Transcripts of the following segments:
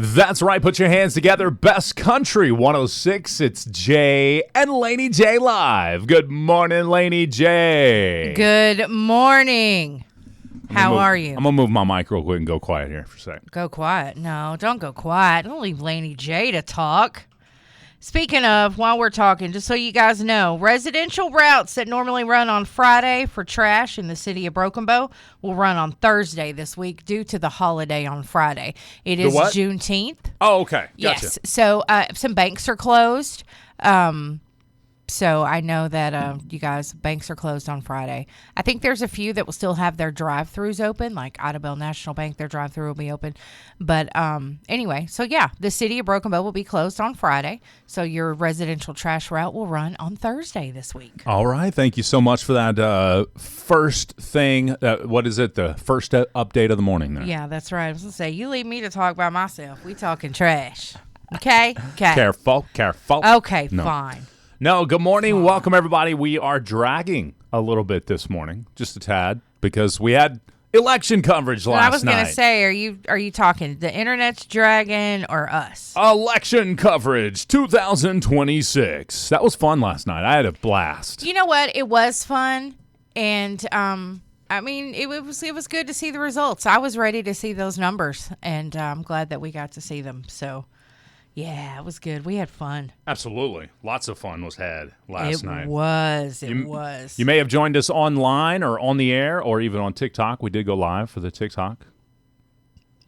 That's right. Put your hands together. Best Country 106. It's Jay and Laney J live. Good morning, Laney J. Good morning. How are you? I'm going to move my mic real quick and go quiet here for a second. Go quiet. No, don't go quiet. Don't leave Laney J to talk. Speaking of, while we're talking, just so you guys know, residential routes that normally run on Friday for trash in the city of Broken Bow will run on Thursday this week due to the holiday on Friday. It is Juneteenth. Oh, okay. Gotcha. Yes. So some banks are closed. So I know that you guys, banks are closed on Friday. I think there's a few that will still have their drive-thrus open, like Idabel National Bank, their drive-thru will be open. But anyway, so yeah, the city of Broken Bow will be closed on Friday. So your residential trash route will run on Thursday this week. All right. Thank you so much for that first thing. What is it? The first update of the morning there. Yeah, that's right. I was going to say, you leave me to talk by myself. We talking trash. Okay? Okay. Careful. Okay, No. fine. No, good morning. Welcome, everybody. We are dragging a little bit this morning, just a tad, because we had election coverage last night. I was going to say, are you talking the internet's dragging or us? Election coverage 2026. That was fun last night. I had a blast. You know what? It was fun, and I mean, it was good to see the results. I was ready to see those numbers, and I'm glad that we got to see them. So. Yeah, it was good. We had fun. Absolutely. Lots of fun was had last night. It was. You may have joined us online or on the air or even on TikTok. We did go live for the TikTok.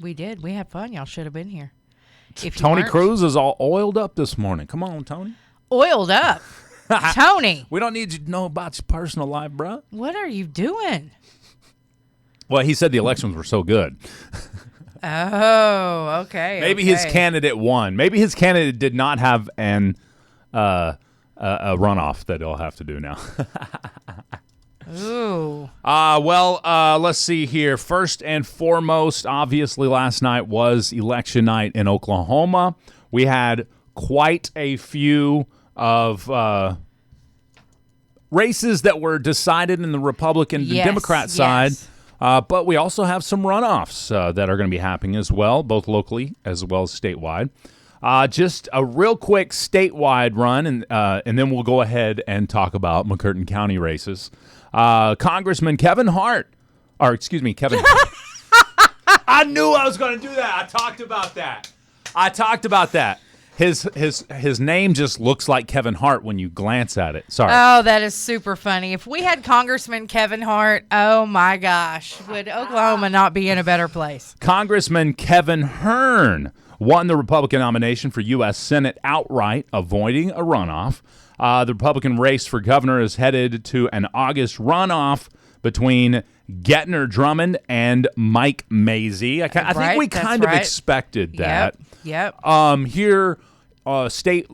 We did. We had fun. Y'all should have been here. Tony Cruz is all oiled up this morning. Come on, Tony. Oiled up? Tony. We don't need you to know about your personal life, bro. What are you doing? Well, he said the elections were so good. Oh, okay. Maybe his candidate won. Maybe his candidate did not have a runoff that he'll have to do now. Ooh. Let's see here. First and foremost, obviously last night was election night in Oklahoma. We had quite a few of races that were decided in the Republican and Democrat side. But we also have some runoffs that are going to be happening as well, both locally as well as statewide. Just a real quick statewide run, and then we'll go ahead and talk about McCurtain County races. Congressman Kevin Hart. I knew I was going to do that. I talked about that. His name just looks like Kevin Hart when you glance at it. Sorry. Oh, that is super funny. If we had Congressman Kevin Hart, oh my gosh, would Oklahoma not be in a better place? Congressman Kevin Hern won the Republican nomination for U.S. Senate outright, avoiding a runoff. The Republican race for governor is headed to an August runoff between Gettner Drummond and Mike Mazie. I think we kind of expected that. Yep. Here, I think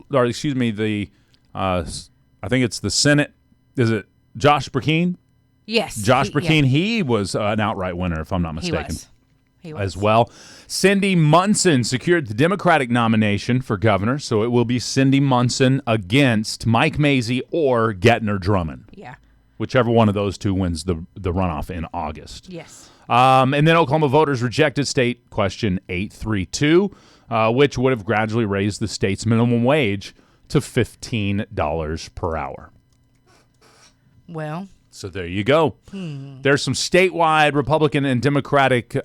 it's the Senate. Is it Josh Burkeen? Yes. Josh Burkeen. He was an outright winner, if I'm not mistaken. He was. As well. Cindy Munson secured the Democratic nomination for governor, so it will be Cindy Munson against Mike Mazie or Gettner Drummond. Yeah. Whichever one of those two wins the runoff in August. Yes. And then Oklahoma voters rejected state question 832, which would have gradually raised the state's minimum wage to $15 per hour. Well. So there you go. There's some statewide Republican and Democratic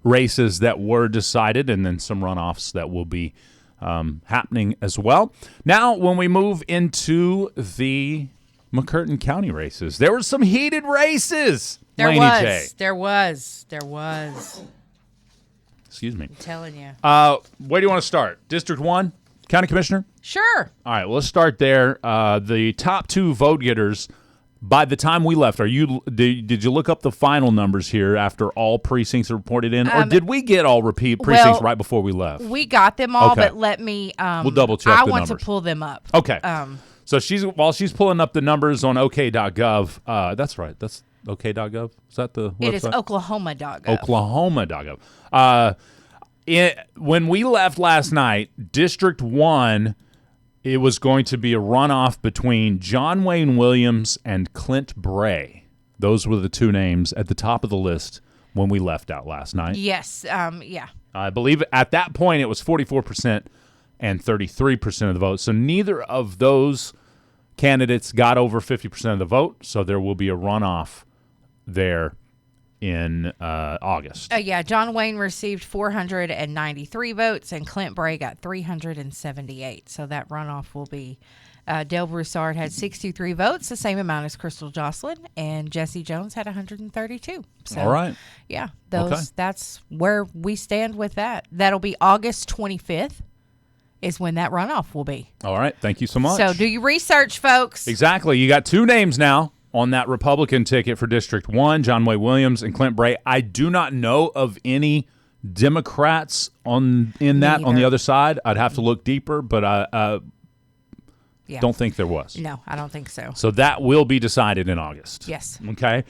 races that were decided, and then some runoffs that will be happening as well. Now, when we move into the McCurtain County races, there were some heated races. There was. Excuse me. I'm telling you. Where do you want to start? District 1? County Commissioner? Sure. All right, well, let's start there. The top two vote getters, by the time we left, did you look up the final numbers here after all precincts are reported in? Or did we get all precincts right before we left? We got them all, but let me we'll double check I the want numbers. to pull them up. Okay. So while she's pulling up the numbers on OK.gov, that's right. That's OK.gov. Is that the website? It is Oklahoma.gov. Oklahoma.gov. When we left last night, District 1, it was going to be a runoff between John Wayne Williams and Clint Bray. Those were the two names at the top of the list when we left out last night. Yes. Yeah. I believe at that point it was 44% and 33% of the vote. So neither of those candidates got over 50% of the vote. So there will be a runoff there in August. Yeah, John Wayne received 493 votes, and Clint Bray got 378. So that runoff will be Dale Broussard had 63 votes, the same amount as Crystal Jocelyn, and Jesse Jones had 132. So, all right. Yeah, Okay. That's where we stand with that. That'll be August 25th is when that runoff will be. All right. Thank you so much. So do your research, folks. Exactly. You got two names now on that Republican ticket for District 1, John Wayne Williams and Clint Bray. I do not know of any Democrats on the other side. I'd have to look deeper, but I don't think there was. No, I don't think so. So that will be decided in August. Yes. Okay.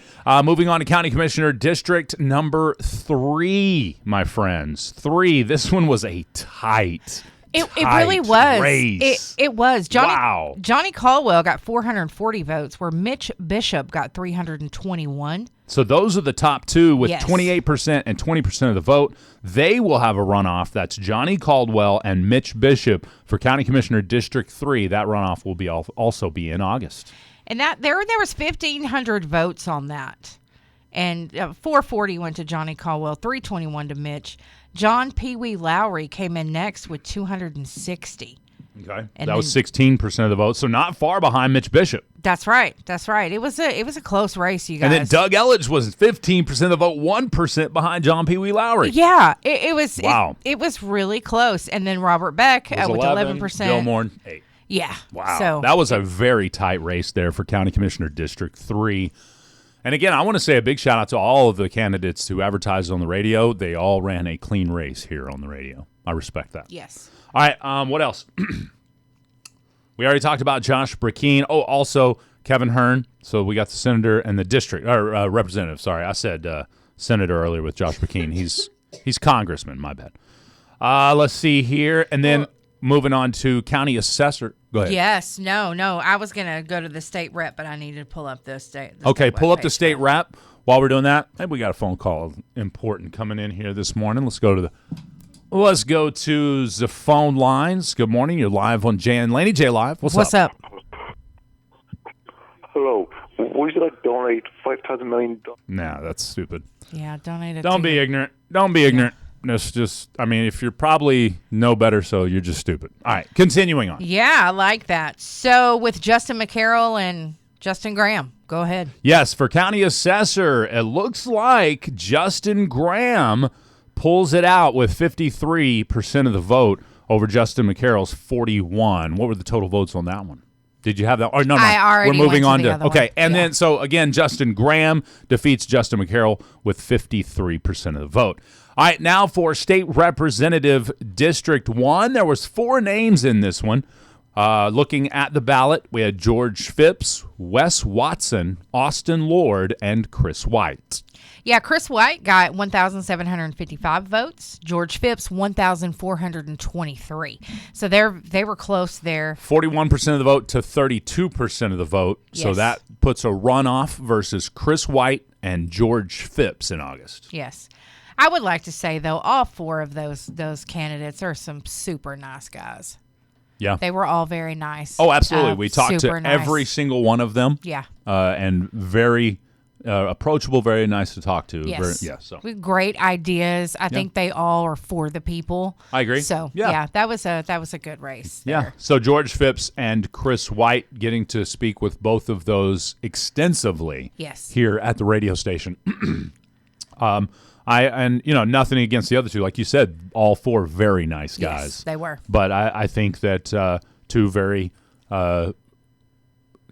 Moving on to County Commissioner District number 3, my friends. 3. This one was a tight It really was. Race. It was. Wow. Johnny Caldwell got 440 votes, where Mitch Bishop got 321. So those are the top two with Yes. 28% and 20% of the vote. They will have a runoff. That's Johnny Caldwell and Mitch Bishop for County Commissioner District 3. That runoff will be also be in August. And that there was 1,500 votes on that. And 440 went to Johnny Caldwell, 321 to Mitch. John Pee Wee Lowry came in next with 260. Okay. And that was 16% of the vote, so not far behind Mitch Bishop. That's right. That's right. It was a close race, you guys. And then Doug Elledge was 15% of the vote, 1% behind John Pee Wee Lowry. Yeah, it was. Wow. It was really close. And then Robert Beck with 11%. Bill Moore, 8. Yeah. Wow. So that was a very tight race there for County Commissioner District 3. And again, I want to say a big shout out to all of the candidates who advertised on the radio. They all ran a clean race here on the radio. I respect that. Yes. All right. What else? We already talked about Josh Brakeen. Oh, also Kevin Hern. So we got the senator and the district or representative. Sorry, I said senator earlier with Josh Brakeen. He's congressman. My bad. Let's see here, and then moving on to county assessor. Go ahead. Yes. No. I was gonna go to the state rep, but I needed to pull up the state. Okay, pull up the state rep. While we're doing that, maybe we got a phone call important coming in here this morning. Let's go to the phone lines. Good morning. You're live on Laney J Live. What's up? Hello. Would you like to donate $5,000 million? Nah, that's stupid. Yeah, donate it. Don't be ignorant. Don't be ignorant. It's just, I mean, if you're probably no better, so you're just stupid. All right, continuing on. Yeah, I like that. So with Justin McCarroll and Justin Graham, go ahead. Yes, for county assessor, it looks like Justin Graham pulls it out with 53% of the vote over Justin McCarroll's 41. What were the total votes on that one? Did you have that? Oh, no. I already We're moving went on to the to other okay. one. And Yeah. then so again, Justin Graham defeats Justin McCarroll with 53% of the vote. All right, now for State Representative District 1, there was 4 names in this one. Looking at the ballot, we had George Phipps, Wes Watson, Austin Lord, and Chris White. Yeah, Chris White got 1,755 votes. George Phipps, 1,423. So they were close there. 41% of the vote to 32% of the vote. So Yes. that puts a runoff versus Chris White and George Phipps in August. Yes. I would like to say, though, all 4 of those candidates are some super nice guys. Yeah. They were all very nice. Oh, absolutely. We talked to super nice. every single one of them. Yeah. And very approachable, very nice to talk to. Yes. So With great ideas. I think they all are for the people. I agree. So Yeah. that was a good race. yeah. there. So George Phipps and Chris White getting to speak with both of those extensively Yes. here at the radio station. Nothing against the other two. Like you said, all 4 very nice guys. Yes, they were. But I think that 2 very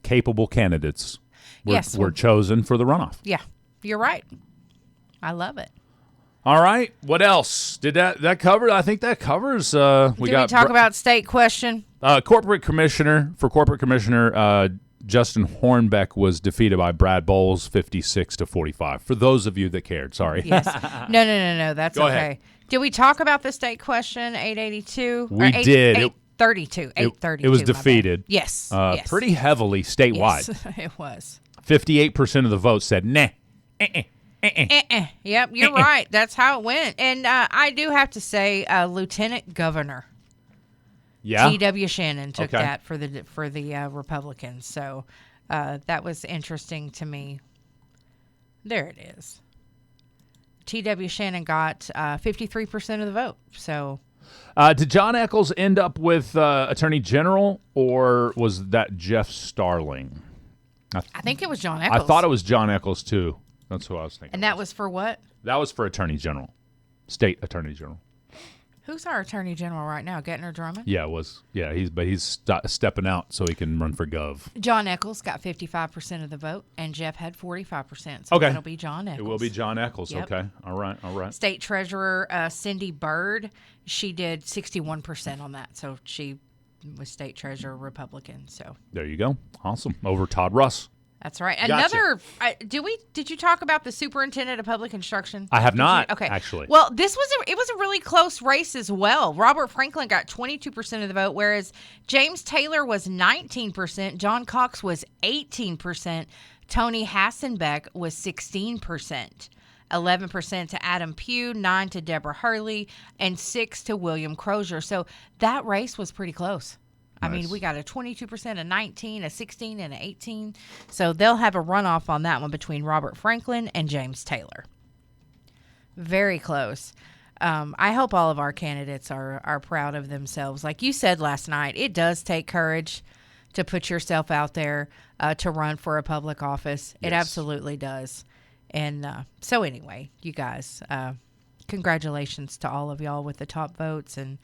capable candidates were chosen for the runoff. Yeah, you're right. I love it. All right. What else? Did that cover? I think that covers. Did we talk about state question? Corporate commissioner Justin Hornbeck was defeated by Brad Bowles 56-45. For those of you that cared, sorry. Yes. No. That's Go okay. ahead. Did we talk about the state question? 882. We did. 832. 832. It was my bad. defeated. Yes. Pretty heavily statewide. Yes, it was. 58% of the vote said nah. Yep, you're right. That's how it went. And I do have to say, Lieutenant Governor T.W. Shannon took that for the Republicans. So that was interesting to me. There it is. T.W. Shannon got 53% of the vote. So, did John Eccles end up with Attorney General, or was that Jeff Starling? I think it was John Eccles. I thought it was John Eccles too. That's who I was thinking. And that was for what? That was for Attorney General, State Attorney General. Who's our Attorney General right now? Gettner Drummond? Yeah, it was. Yeah, he's stepping out so he can run for gov. John Eccles got 55% of the vote, and Jeff had 45%. So that'll be John Eccles. It will be John Eccles. Yep. Okay. All right. State Treasurer Cindy Byrd, she did 61% on that. So she was State Treasurer Republican. So there you go. Awesome. Over Todd Russ. That's right. Gotcha. Did you talk about the superintendent of public instruction? I have not. Okay. Actually. Well, it was a really close race as well. Robert Franklin got 22% of the vote, whereas James Taylor was 19%, John Cox was 18%, Tony Hassenbeck was 16%. 11% to Adam Pugh, 9% to Deborah Hurley, and 6% to William Crozier. So that race was pretty close. Nice. I mean, we got a 22%, a 19, a 16, and an 18. So they'll have a runoff on that one between Robert Franklin and James Taylor. Very close. I hope all of our candidates are proud of themselves. Like you said last night, it does take courage to put yourself out there to run for a public office. Yes. It absolutely does. And so anyway, you guys, congratulations to all of y'all with the top votes, and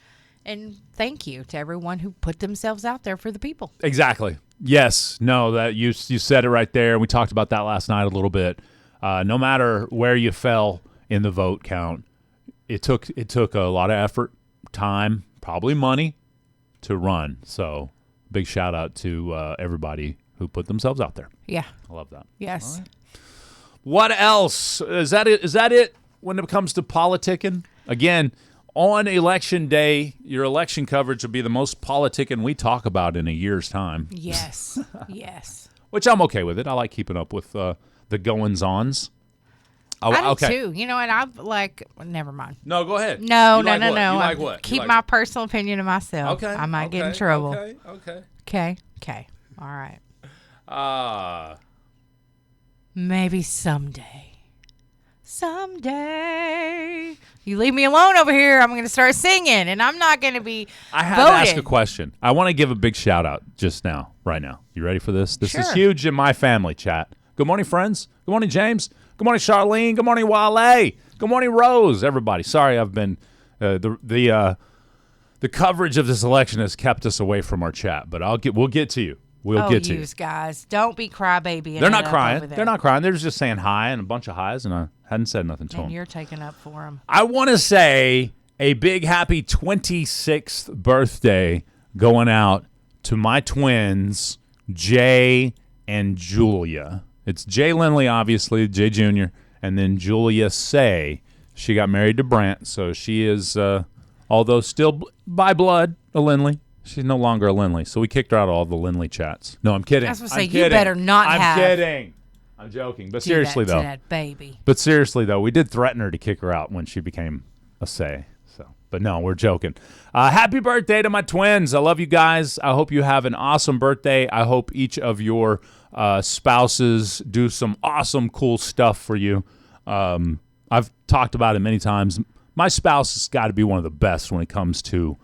thank you to everyone who put themselves out there for the people. Exactly. Yes. No, that you said it right there. We talked about that last night a little bit. No matter where you fell in the vote count, it took a lot of effort, time, probably money to run. So big shout out to everybody who put themselves out there. Yeah. I love that. Yes. Right. What else? Is that it when it comes to politicking? Again, on election day, your election coverage will be the most politicking we talk about in a year's time. Yes. Yes. Which I'm okay with it. I like keeping up with the goings-ons. I do too. You know, and I'm like, never mind. No, go ahead. No. You like what? Keep my personal opinion to myself. Okay. I might get in trouble. Okay. All right. Maybe someday. You leave me alone over here, I'm going to start singing, and I'm not going to be I have to ask a question. I want to give a big shout-out just now, right now. You ready for this? This is huge in my family, chat. Good morning, friends. Good morning, James. Good morning, Charlene. Good morning, Wale. Good morning, Rose. Everybody. Sorry, I've been the coverage of this election has kept us away from our chat, but we'll get to you. We'll get to you. Guys, don't be crybaby. They're not crying. They're not crying. They're just saying hi and a bunch of highs, and I hadn't said nothing to them. And you're taking up for them. I want to say a big happy 26th birthday going out to my twins, Jay and Julia. It's Jay Lindley, obviously, Jay Jr., and then Julia Say. She got married to Brant, so she is, although still by blood, a Lindley. She's no longer a Lindley, so we kicked her out of all the Lindley chats. No, I'm kidding. I was going to say, you better not have. I'm kidding. I'm joking. But seriously, though. That baby. But seriously, though, we did threaten her to kick her out when she became a Say. So, but no, we're joking. Happy birthday to my twins. I love you guys. I hope you have an awesome birthday. I hope each of your spouses do some awesome, cool stuff for you. I've talked about it many times. My spouse has got to be one of the best when it comes to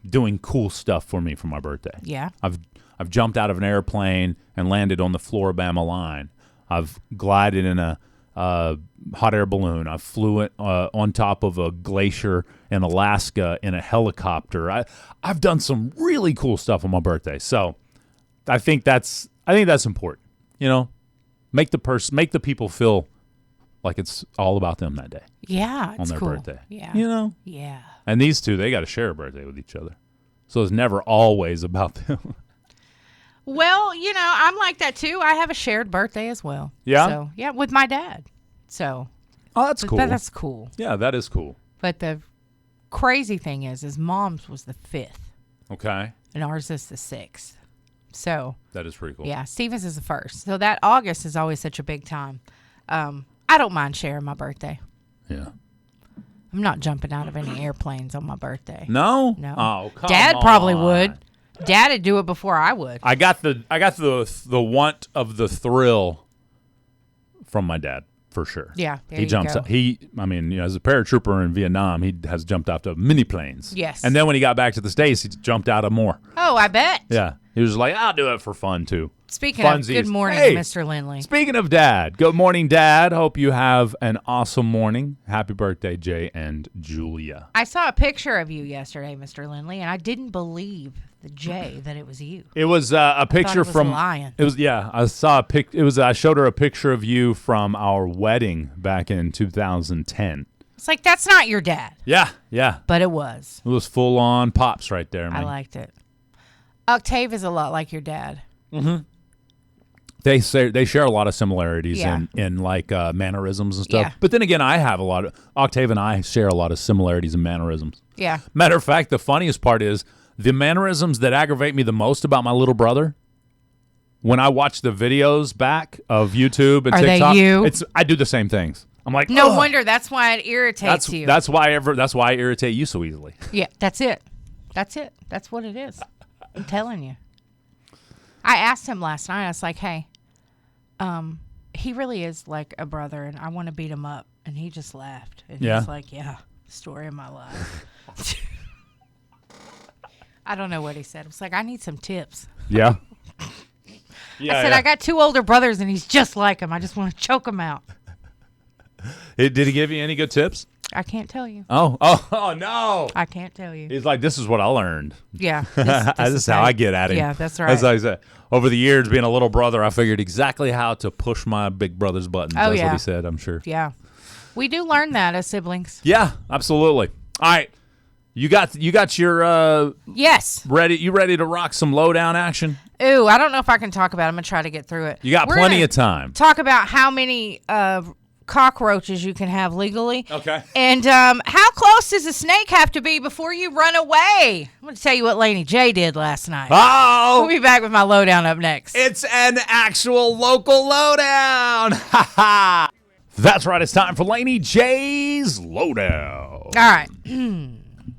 doing cool stuff for me for my birthday. Yeah. I've jumped out of an airplane and landed on the Floribama line. I've glided in a hot air balloon. I flew it on top of a glacier in Alaska in a helicopter. I've done some really cool stuff on my birthday. So I think that's important. You know, make the people feel like it's all about them that day. Yeah, it's on their cool. birthday. Yeah. You know? Yeah. And these two, they got to share a birthday with each other. So it's never always about them. Well, you know, I'm like that too. I have a shared birthday as well. Yeah? So, yeah, with my dad. So. Oh, that's cool. That's cool. Yeah, that is cool. But the crazy thing is mom's was the 5th. Okay. And ours is the 6th. So. That is pretty cool. Yeah, Stevens is the 1st. So that August is always such a big time. I don't mind sharing my birthday. Yeah. I'm not jumping out of any airplanes on my birthday. No? No. Oh, come Dad on. probably would. Dad'd do it before I would. I got the want of the thrill from my dad for sure. Yeah, there he you jumps. go. As a paratrooper in Vietnam, he has jumped out of many planes. Yes. And then when he got back to the States, he jumped out of more. Oh, I bet. Yeah. He was like, I'll do it for fun too. Speaking Funsies. of, good morning, Hey, Mr. Lindley. Speaking of Dad, good morning, Dad. Hope you have an awesome morning. Happy birthday, Jay and Julia. I saw a picture of you yesterday, Mr. Lindley, and I didn't believe the J that it was you. It was a picture from. Lying. It was I saw a pic. It was I showed her a picture of you from our wedding back in 2010. It's like, that's not your dad. Yeah, yeah. But it was. It was full on pops right there, man. I liked it. Octave is a lot like your dad. Mm-hmm. They share a lot of similarities Yeah. in like mannerisms and stuff. Yeah. But then again, Octave and I share a lot of similarities in mannerisms. Yeah. Matter of fact, the funniest part is the mannerisms that aggravate me the most about my little brother. When I watch the videos back of YouTube and Are they TikTok, you? I do the same things. I'm like, No "Ugh." wonder. That's why it irritates you. That's why I irritate you so easily. Yeah, that's it. That's it. That's what it is. I'm telling you. I asked him last night. I was like, hey, he really is like a brother, and I want to beat him up. And he just laughed. And Yeah. he's like, yeah, story of my life. I don't know what he said. I was like, I need some tips. Yeah. I said, I got 2 older brothers, and he's just like him. I just want to choke him out. Did he give you any good tips? I can't tell you. Oh no. I can't tell you. He's like, this is what I learned. Yeah. This is how I get at him. Yeah, that's right. As I said, over the years being a little brother, I figured exactly how to push my big brother's buttons. Oh, That's yeah. what he said, I'm sure. Yeah. We do learn that as siblings. Yeah, absolutely. All right. You got your Yes. ready to rock some lowdown action? Ooh, I don't know if I can talk about it. I'm going to try to get through it. You got We're plenty gonna of time. Talk about how many cockroaches you can have legally. Okay. And how close does a snake have to be before you run away? I'm going to tell you what Laney J did last night. Oh, We'll be back with my lowdown up next. it's an actual local lowdown. Ha ha. That's right. It's time for Laney J's lowdown. All right.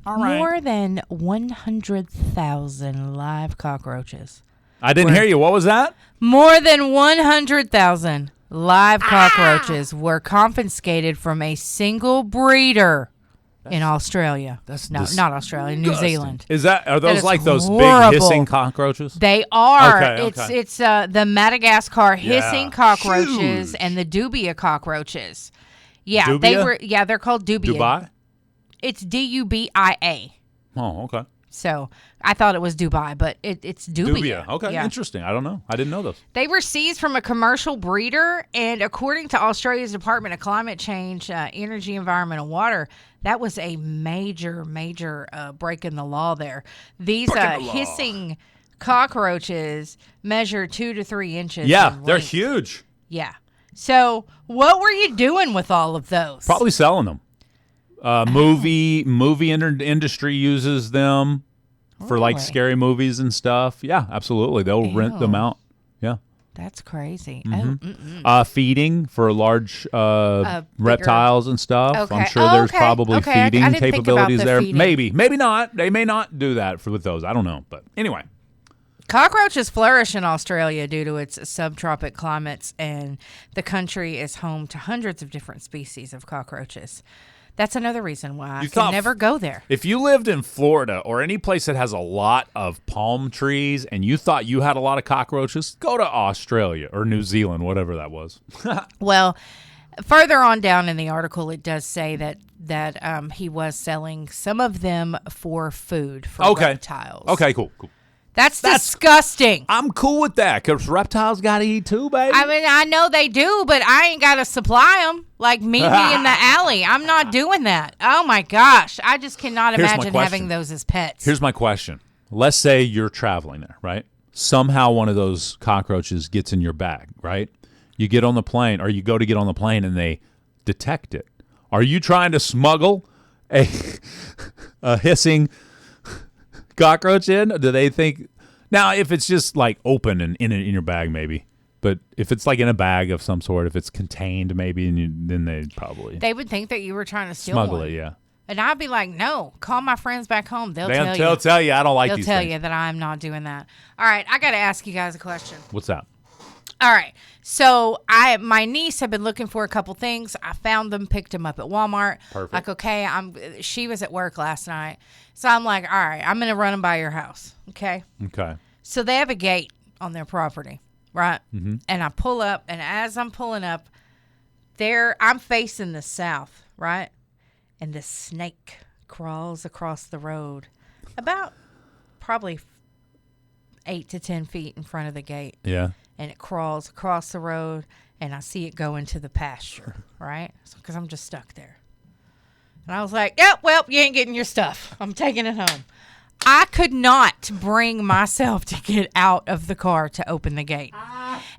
All right. More than 100,000 live cockroaches. I didn't hear you. What was that? More than 100,000 live cockroaches were confiscated from a single breeder in Australia. Not Australia, New Zealand. Are those is like those horrible. big hissing cockroaches? They are. Okay, It's the Madagascar hissing cockroaches huge. and the dubia cockroaches. Yeah, Dubia? they were. Yeah, they're called dubia. Dubai? It's Dubia. Oh, okay. So I thought it was Dubai, but it's dubia. Dubia. Okay, Yeah. interesting. I don't know. I didn't know those. They were seized from a commercial breeder, and according to Australia's Department of Climate Change, Energy, Environment, and Water, that was a major break in the law there. These hissing cockroaches measure 2 to 3 inches. Yeah, in they're length. huge. Yeah. So what were you doing with all of those? Probably selling them. Movie industry uses them for like Really? scary movies and stuff. Yeah, absolutely. They'll rent them Ew. out. Yeah. That's crazy. Mm-hmm. Oh, Feeding for large bigger- reptiles and stuff. Okay. I'm sure Oh, there's okay. probably Okay. I feeding didn't think about capabilities the there. feeding. Maybe not. They may not do that with those. I don't know. But anyway. Cockroaches flourish in Australia due to its subtropic climates, and the country is home to hundreds of different species of cockroaches. That's another reason why I can never go there. If you lived in Florida or any place that has a lot of palm trees and you thought you had a lot of cockroaches, go to Australia or New Zealand, whatever that was. Well, further on down in the article, it does say that he was selling some of them for food for reptiles. Okay, cool. That's disgusting. I'm cool with that because reptiles got to eat too, baby. I mean, I know they do, but I ain't got to supply them. Like, meet me in the alley. I'm not doing that. Oh, my gosh. I just cannot Here's my imagine question. having those as pets. Here's my question. Let's say you're traveling there, right? Somehow one of those cockroaches gets in your bag, right? You get on the plane or you go to get on the plane and they detect it. Are you trying to smuggle a hissing cockroach in? Or do they think now if it's just like open and in your bag maybe But if it's like in a bag of some sort, if it's contained maybe, then they'd probably They would think that you were trying to steal smuggle one. it, yeah. And I'd be like, no, call my friends back home. They'll tell you. They'll tell you I don't like They'll these tell things. you that I'm not doing that. All right, I got to ask you guys a question. What's that? All right. So my niece had been looking for a couple things. I found them, picked them up at Walmart. Perfect. Like, okay, she was at work last night. So I'm like, all right, I'm going to run them by your house. Okay. Okay. So they have a gate on their property, right? Mm-hmm. And I pull up, and as I'm pulling up, I'm facing the south, right? And this snake crawls across the road about probably 8 to 10 feet in front of the gate. Yeah. And it crawls across the road, and I see it go into the pasture, right? Because I'm just stuck there. And I was like, yep, well, you ain't getting your stuff. I'm taking it home. I could not bring myself to get out of the car to open the gate.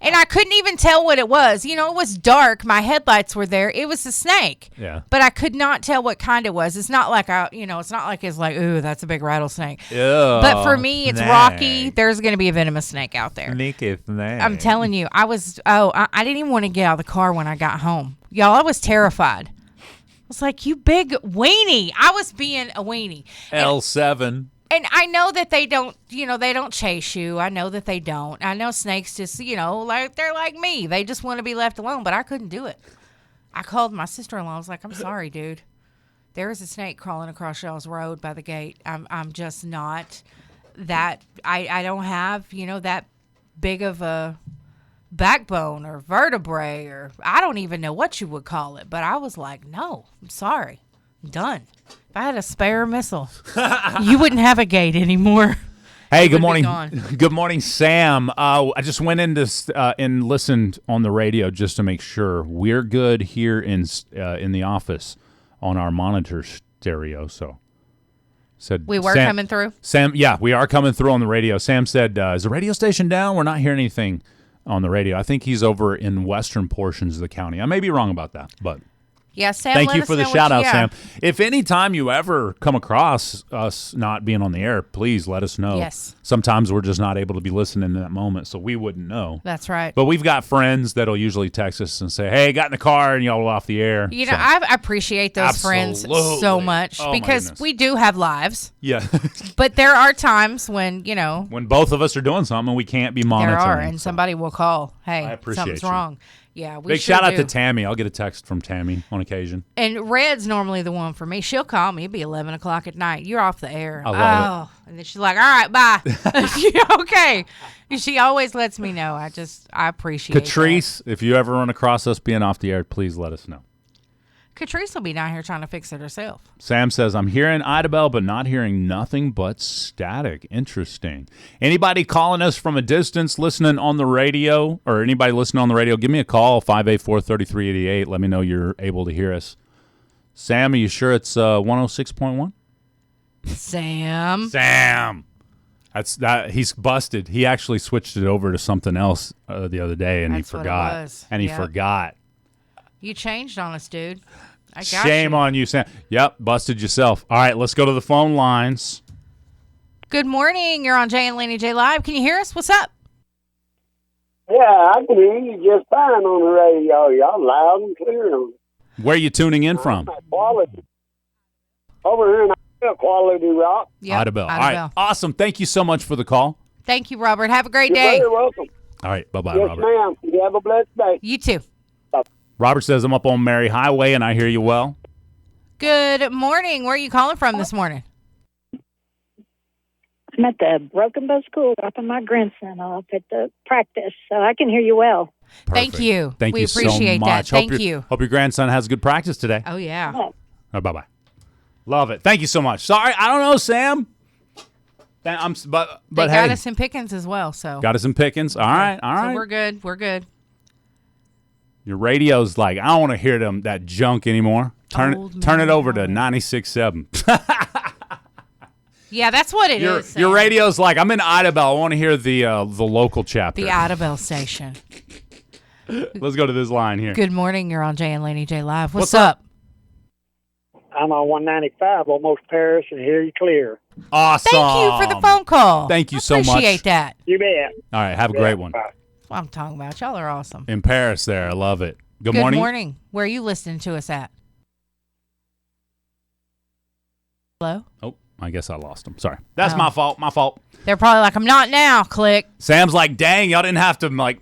And I couldn't even tell what it was. You know, it was dark. My headlights were there. It was a snake. Yeah. But I could not tell what kind it was. It's not like it's not like it's like, ooh, that's a big rattlesnake. Ew, but for me, it's rocky. There's going to be a venomous snake out there. Sneaky snake. I'm telling you, I didn't even want to get out of the car when I got home. Y'all, I was terrified. I was like, you big weenie. I was being a weenie. L7. And I know that they don't chase you. I know that they don't. I know snakes just, like they're like me. They just want to be left alone, but I couldn't do it. I called my sister-in-law. I was like, I'm sorry, dude. There is a snake crawling across y'all's road by the gate. I'm just not that. I don't have, that big of a backbone or vertebrae, or I don't even know what you would call it. But I was like, no, I'm sorry. I'm done. If I had a spare missile, you wouldn't have a gate anymore. Hey, good morning. Good morning, Sam. I just went in and listened on the radio just to make sure we're good here in the office on our monitor stereo. So said we were coming through. Sam, yeah, we are coming through on the radio. Sam said, "Is the radio station down? We're not hearing anything on the radio." I think he's over in western portions of the county. I may be wrong about that, but. Yeah, Sam, thank you for the shout out, Sam. If any time you ever come across us not being on the air, please let us know. Yes. Sometimes we're just not able to be listening in that moment, so we wouldn't know. That's right. But we've got friends that'll usually text us and say, "Hey, got in the car and y'all off the air." I appreciate those friends so much because we do have lives. Yeah. But there are times when, when both of us are doing something, we can't be monitoring. There are, and somebody will call, "Hey, something's wrong." Yeah, big shout out to Tammy. I'll get a text from Tammy on occasion. And Red's normally the one for me. She'll call me. It'll be 11 o'clock at night. You're off the air. I love it. And then she's like, all right, bye. Okay. She always lets me know. I appreciate Catrice, that. If you ever run across us being off the air, please let us know. Catrice will be down here trying to fix it herself. Sam says, I'm hearing Idabel, but not hearing nothing but static. Interesting. Anybody calling us from a distance, listening on the radio, or anybody listening on the radio, give me a call, 584-3388. Let me know you're able to hear us. Sam, are you sure it's 106.1? Sam. He's busted. He actually switched it over to something else the other day, and he forgot. What it was. And he forgot. You changed on us, dude. I got Shame on you, Sam. Yep, busted yourself. All right, let's go to the phone lines. Good morning. You're on Jay and Laney J Live. Can you hear us? What's up? Yeah, I can hear you just fine on the radio. Y'all loud and clear. Where are you tuning in from? Quality. Over here in Quality Rock. Yep, Idabel. All right, awesome. Thank you so much for the call. Thank you, Robert. Have a great You're day. very welcome. All right, bye-bye, yes, Robert. Yes, ma'am. You have a blessed day. You too. Robert says, I'm up on Mary Highway, and I hear you well. Good morning. Where are you calling from this morning? I'm at the Broken Bow School dropping my grandson off at the practice, so I can hear you well. Perfect. Thank you. Thank we you appreciate so that. much. Thank you. Hope your grandson has good practice today. Oh, yeah. Oh, bye-bye. Love it. Thank you so much. Sorry, I don't know, Sam. But they hey. got us in Pickens as well, so. Got us in Pickens. All right. So we're good. We're good. Your radio's like, I don't want to hear that junk anymore. Turn it over to 96.7. Yeah, that's what it is. Your radio's like, I'm in Idabel. I want to hear the local chapter. The Idabel station. Let's go to this line here. Good morning. You're on Jay and Laney J Live. What's up? I'm on 195, almost Paris, and hear you clear. Awesome. Thank you for the phone call. Thank you so much. Appreciate that. You bet. All right, have a great one. Bye. That's what I'm talking about. Y'all are awesome. In Paris there. I love it. Good morning. Good morning. Where are you listening to us at? Hello? Oh, I guess I lost him. Sorry. That's my fault. My fault. They're probably like, I'm not now. Click. Sam's like, dang, y'all didn't have to, like,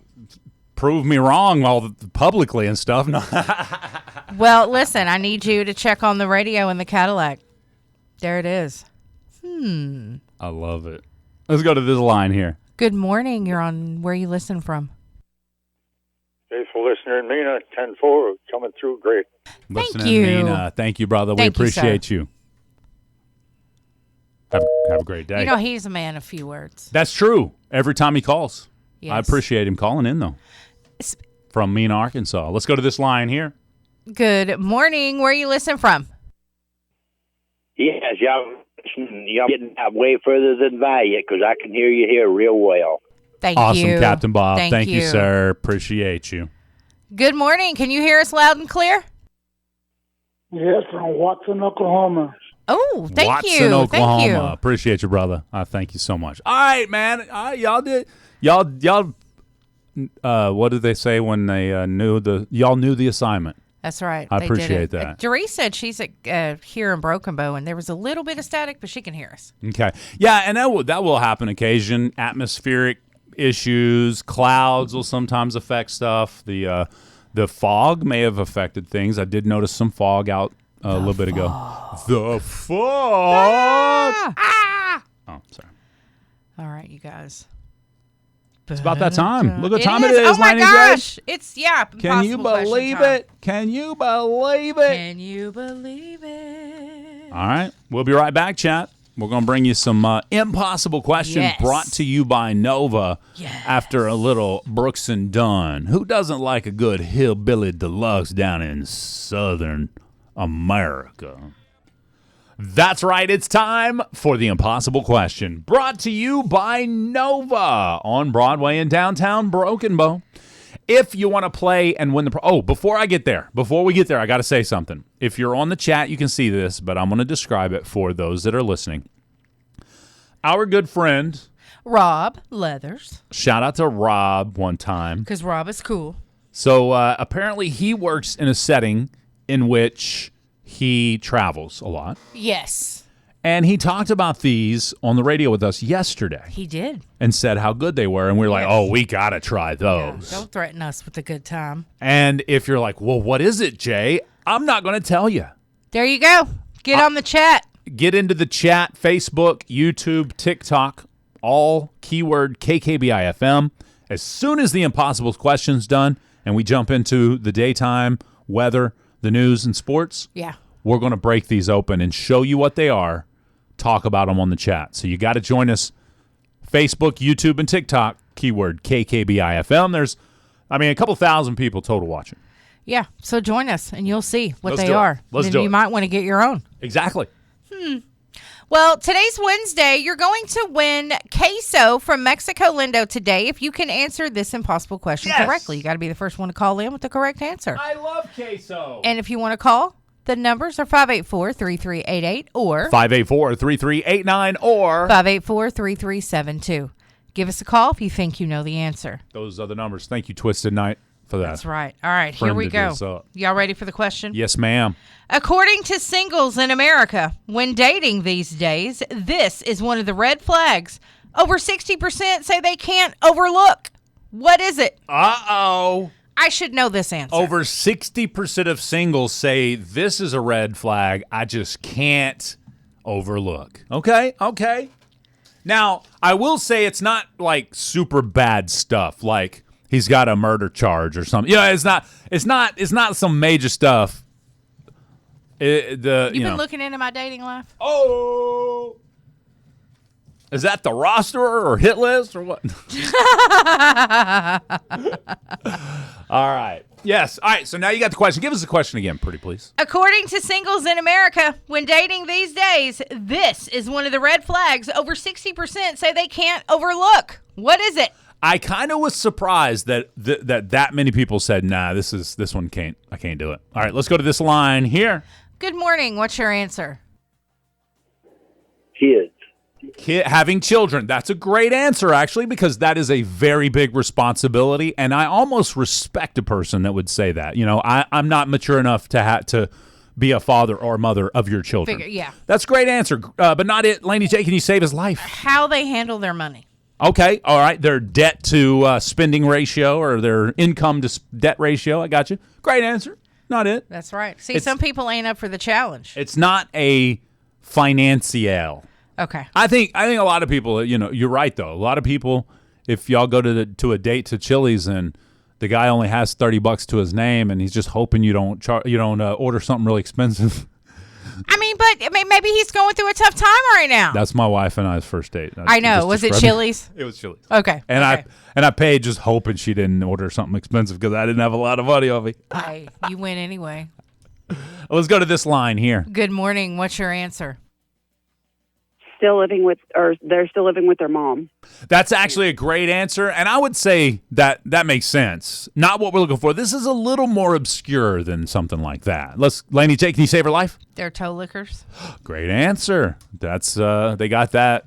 prove me wrong all publicly and stuff. No. Well, listen, I need you to check on the radio in the Cadillac. There it is. I love it. Let's go to this line here. Good morning. You're on where you listen from. Faithful listener in Mina, 10-4, coming through great. Listening you. Mina. Thank you, brother. We Thank you, appreciate you. Have a great day. You know, he's a man of few words. That's true. Every time he calls. Yes. I appreciate him calling in, though. From Mina, Arkansas. Let's go to this line here. Good morning. Where you listen from? Yes, y'all getting out way further than Valiant because I can hear you here real well. Thank Awesome, you. Captain Bob. Thank you, sir. Appreciate you. Good morning. Can you hear us loud and clear? Yes, from Watson, Oklahoma. Oh, thank Watson, you. Oklahoma. Thank you. Appreciate you, brother. Thank you so much. All right, man. Y'all did. Y'all. What did they say when they y'all knew the assignment? That's right. I They appreciate did it. that. Doris said she's here in Broken Bow, and there was a little bit of static, but she can hear us. Okay. Yeah, and that will happen occasion. Atmospheric issues, clouds will sometimes affect stuff. The fog may have affected things. I did notice some fog out a little bit ago. The fog. Ah! Oh, sorry. All right, you guys. It's about that time. Look what time it is. is, Oh my Laney J. gosh! It's Can you believe it? Can you believe it? Can you believe it? All right. We'll be right back, chat. We're going to bring you some impossible questions Yes. brought to you by Nova after a little Brooks and Dunn. Who doesn't like a good hillbilly deluxe down in Southern America? That's right. It's time for the impossible question, brought to you by Nova on Broadway in downtown Broken Bow. If you want to play and win the before we get there, I got to say something. If you're on the chat, you can see this, but I'm going to describe it for those that are listening. Our good friend Rob Leathers, shout out to Rob one time. because Rob is cool. So apparently he works in a setting in which he travels a lot. Yes, And he talked about these on the radio with us yesterday he did. and said how good they were. And we were like, Yes. oh, we got to try Yeah, those. don't threaten us with a good time. And if you're like, well, what is it, Jay? I'm not going to tell you. There you go. Get on the chat. Get into the chat, Facebook, YouTube, TikTok, all keyword KKBI FM. As soon as the impossible question's done and we jump into the daytime, weather, the news, and sports, Yeah. we're going to break these open and show you what they are, talk about them on the chat. So you got to join us, Facebook, YouTube, and TikTok, keyword KKBI FM. There's, a couple thousand people total watching. Yeah. So join us and you'll see what Let's they do it. are. Let's Then do you it. might want to get your own. Exactly. Well, today's Wednesday. You're going to win queso from Mexico Lindo today if you can answer this impossible question Yes. correctly. You got to be the first one to call in with the correct answer. I love queso. And if you want to call, the numbers are 584-3388 or 584-3389 or 584-3372. Give us a call if you think you know the answer. those are the numbers. Thank you, Twisted Night, for that. That's right. All right, here we Friended go. us up. Y'all ready for the question? Yes, ma'am. According to singles in America, when dating these days, this is one of the red flags over 60% say they can't overlook. What is it? Uh-oh. I should know this answer. Over 60% of singles say this is a red flag I just can't overlook. Okay. Now, I will say it's not like super bad stuff, like he's got a murder charge or something. It's not some major stuff. You've been looking into my dating life? Oh, is that the roster or hit list or what? All right. Yes. All right. So now you got the question. Give us the question again, pretty please. According to singles in America, when dating these days, this is one of the red flags over 60% say they can't overlook. What is it? I kind of was surprised that that many people said, nah, this one I can't do it. All right. Let's go to this line here. Good morning. What's your answer? Kids. Having children. That's a great answer, actually, because that is a very big responsibility, and I almost respect a person that would say that. I'm not mature enough to be a father or mother of your children. Yeah. That's a great answer, but not it. Laney J, can you save his life? How they handle their money. Okay, all right. Their debt to spending ratio or their income to debt ratio. I got you. Great answer. Not it. That's right. See, some people ain't up for the challenge. It's not a financial. Okay. I think a lot of people, you're right though. A lot of people, if y'all go to a date to Chili's and the guy only has $30 to his name and he's just hoping you don't order something really expensive. But maybe he's going through a tough time right now. That's my wife and I's first date. I know. Was it Chili's? It was Chili's. Okay. And I paid just hoping she didn't order something expensive because I didn't have a lot of money on me. Hey, you win anyway. Let's go to this line here. Good morning. What's your answer? They're still living with their mom. That's actually a great answer, and I would say that makes sense. Not what we're looking for. This is a little more obscure than something like that. Laney J, can you save her life? They're toe lickers. Great answer. That's they got that.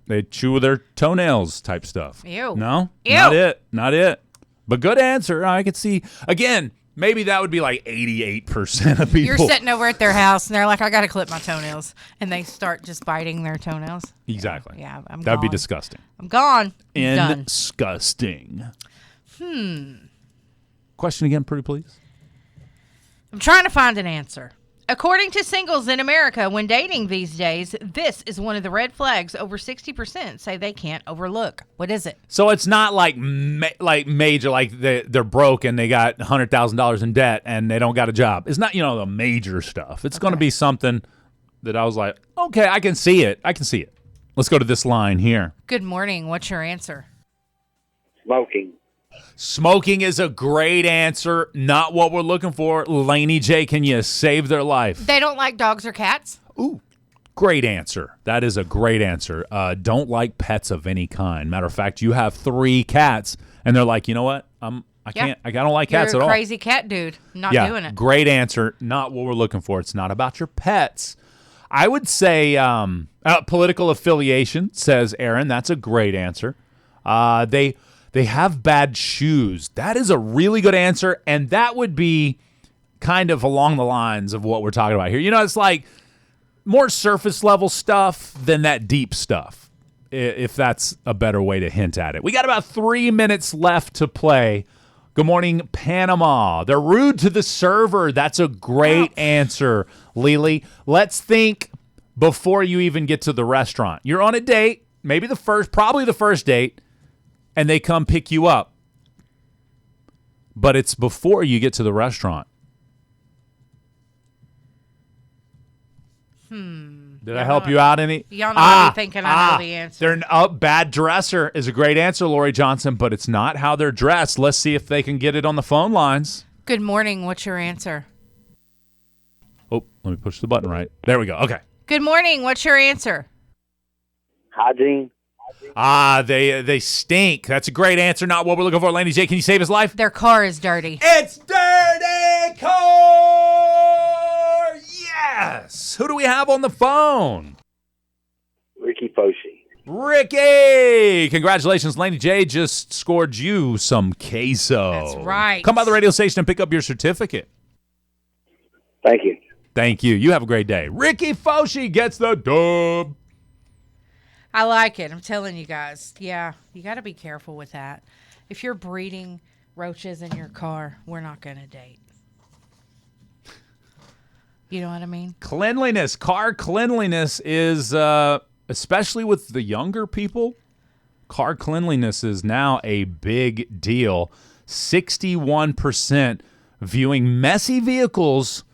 They chew their toenails type stuff. Ew. No? Ew. Not it. But good answer. I could see, again, maybe that would be like 88% of people. You're sitting over at their house, and they're like, I got to clip my toenails. And they start just biting their toenails. Exactly. Yeah, I'm That'd be gone. disgusting. I'm gone. I'm done. Disgusting. Question again, pretty please. I'm trying to find an answer. According to singles in America, when dating these days, this is one of the red flags over 60% say they can't overlook. What is it? So it's not like major, like they're broke and they got $100,000 in debt and they don't got a job. It's not, the major stuff. It's going to be something that I was like, okay, I can see it. Let's go to this line here. Good morning. What's your answer? Smoking. Smoking is a great answer. Not what we're looking for. Laney J, can you save their life? They don't like dogs or cats? Ooh, great answer. That is a great answer. Don't like pets of any kind. Matter of fact, you have 3 cats, and they're like, you know what? I don't like cats at all. You're a crazy cat dude. Not doing it. Great answer. Not what we're looking for. It's not about your pets. I would say political affiliation, says Aaron. That's a great answer. They have bad shoes. That is a really good answer, and that would be kind of along the lines of what we're talking about here. It's like more surface level stuff than that deep stuff, if that's a better way to hint at it. We got about 3 minutes left to play. Good morning, Panama. They're rude to the server. That's a great answer, Lily. Let's think before you even get to the restaurant. You're on a date, probably the first date, and they come pick you up. But it's before you get to the restaurant. Did I help you out any? Y'all know I be thinking I know the answer. Bad dresser is a great answer, Lori Johnson, but it's not how they're dressed. Let's see if they can get it on the phone lines. Good morning. What's your answer? Oh, let me push the button right. There we go. Okay. Good morning. What's your answer? Hygiene. They stink. That's a great answer. Not what we're looking for. Laney J, can you save his life? Their car is dirty. It's dirty car. Yes. Who do we have on the phone? Ricky Foshi. Ricky. Congratulations. Laney J just scored you some queso. That's right. Come by the radio station and pick up your certificate. Thank you. Thank you. You have a great day. Ricky Foshi gets the dub. I like it. I'm telling you guys. Yeah, you got to be careful with that. If you're breeding roaches in your car, we're not going to date. You know what I mean? Cleanliness. Car cleanliness is, especially with the younger people, car cleanliness is now a big deal. 61% viewing messy vehicles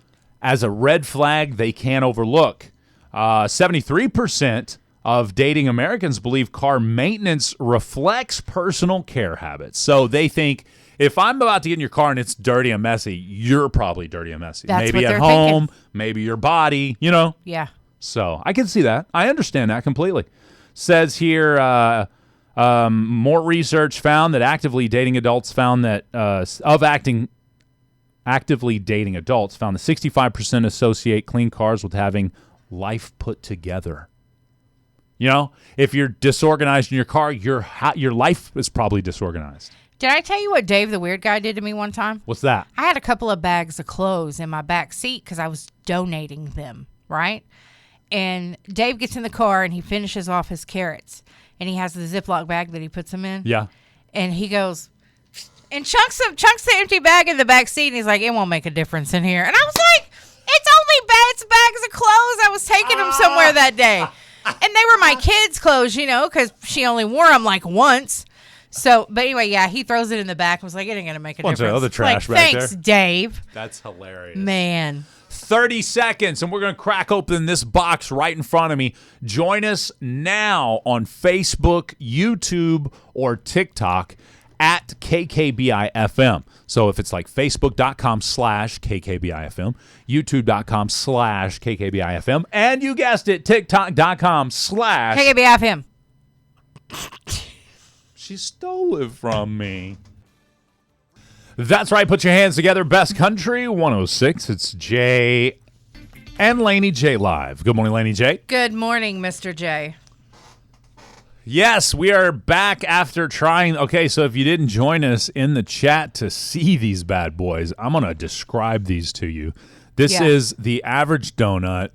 as a red flag they can't overlook. 73% of dating Americans believe car maintenance reflects personal care habits. So they think, if I'm about to get in your car and it's dirty and messy, you're probably dirty and messy. That's maybe what at they're home, thinking. maybe your body, Yeah. So I can see that. I understand that completely. Says here, more research found that actively dating adults found that, actively dating adults found that 65% associate clean cars with having life put together. You know, if you're disorganized in your car, your life is probably disorganized. Did I tell you what Dave the Weird Guy did to me one time? What's that? I had a couple of bags of clothes in my back seat because I was donating them, right? And Dave gets in the car and he finishes off his carrots. And he has the Ziploc bag that he puts them in. Yeah. And he goes, and chunks the empty bag in the back seat. And he's like, it won't make a difference in here. And I was like, it's bags of clothes. I was taking them somewhere that day. And they were my kids' clothes, you know, because she only wore them like once. So, but anyway, yeah, he throws it in the back and was like, it ain't going to make a difference. Bunch of other trash back thanks, there. Dave. That's hilarious. Man. 30 seconds, and we're going to crack open this box right in front of me. Join us now on Facebook, YouTube, or TikTok at KKBI FM. So if it's like Facebook.com/KKBI FM, YouTube.com /KKBI FM, and you guessed it, TikTok.com/ KKBI FM. She stole it from me. That's right. Put your hands together. Best Country 106. It's Jay and Laney J live. Good morning, Laney J. Good morning, Mr. J. Yes, we are back after trying. Okay, so if you didn't join us in the chat to see these bad boys, I'm going to describe these to you. This is the average donut.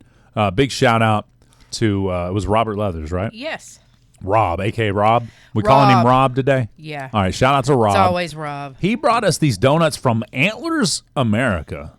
Big shout out to, it was Robert Leathers, right? Yes. Rob, a.k.a. Rob. We calling him Rob today? Yeah. All right, shout out to Rob. It's always Rob. He brought us these donuts from Antlers America.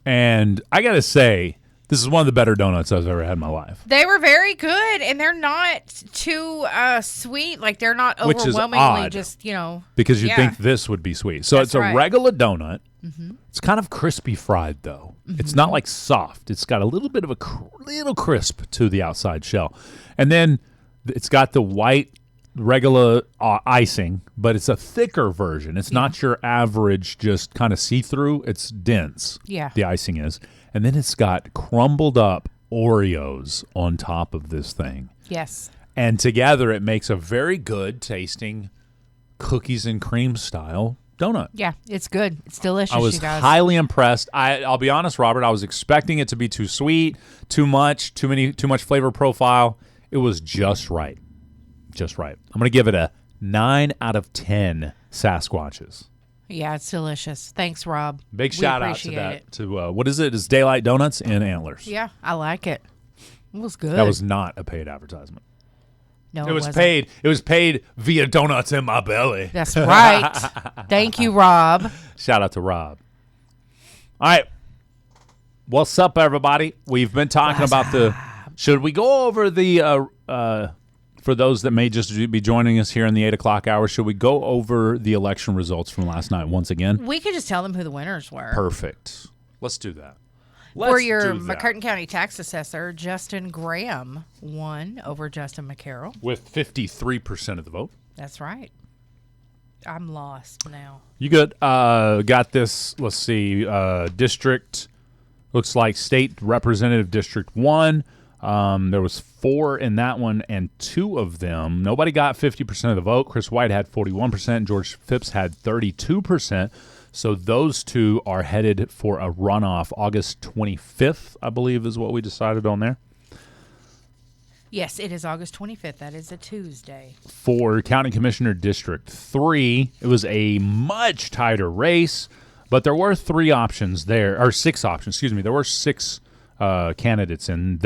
And I got to say, this is one of the better donuts I've ever had in my life. They were very good, and they're not too sweet. Like, they're not Which is overwhelmingly odd, just, you know. because you'd think this would be sweet. So it's a regular donut. Mm-hmm. It's kind of crispy fried, though. Mm-hmm. It's not like soft. It's got a little bit of a little crisp to the outside shell. And then it's got the white regular icing, but it's a thicker version. It's not your average just kind of see-through. It's dense. Yeah. The icing is. And then it's got crumbled up Oreos on top of this thing. Yes. And together it makes a very good tasting cookies and cream style donut. Yeah, it's good. It's delicious, I was you guys. highly impressed. I'll be honest, Robert, I was expecting it to be too sweet, too much flavor profile. It was just right. Just right. I'm going to give it a 9 out of 10 Sasquatches. Yeah, it's delicious. Thanks, Rob. Big shout out to that. To what is it? It's Daylight Donuts in Antlers. Yeah, I like it. It was good. That was not a paid advertisement. No, it was wasn't. paid. It was paid via donuts in my belly. That's right. Thank you, Rob. Shout out to Rob. All right. What's up, everybody? We've been talking about the. Should we go over the? For those that may just be joining us here in the 8 o'clock hour, should we go over the election results from last night once again? We could just tell them who the winners were. Perfect. Let's do that. For your McCurtain County tax assessor, Justin Graham won over Justin McCarroll. With 53% of the vote. That's right. I'm lost now. You good? Got this, let's see, district, looks like State Representative District 1. There was 4 in that one, and 2 of them, nobody got 50% of the vote. Chris White had 41%. George Phipps had 32%. So those 2 are headed for a runoff August 25th, I believe is what we decided on there. Yes, it is August 25th. That is a Tuesday. For County Commissioner District 3, it was a much tighter race, but there were 3 options there, or 6 options, excuse me. There were 6 candidates in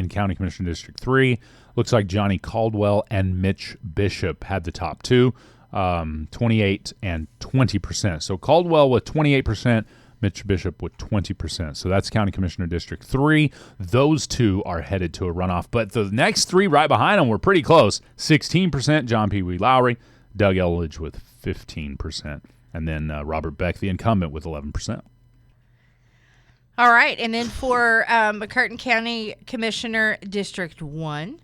County Commissioner District 3. Looks like Johnny Caldwell and Mitch Bishop had the top 2, 28 and 20%. So Caldwell with 28%, Mitch Bishop with 20%. So that's County Commissioner District 3. Those 2 are headed to a runoff. But the next 3 right behind them were pretty close. 16%, John P. Wee Lowry, Doug Elledge with 15%, and then Robert Beck, the incumbent, with 11%. All right, and then for McCurtain County Commissioner District 1,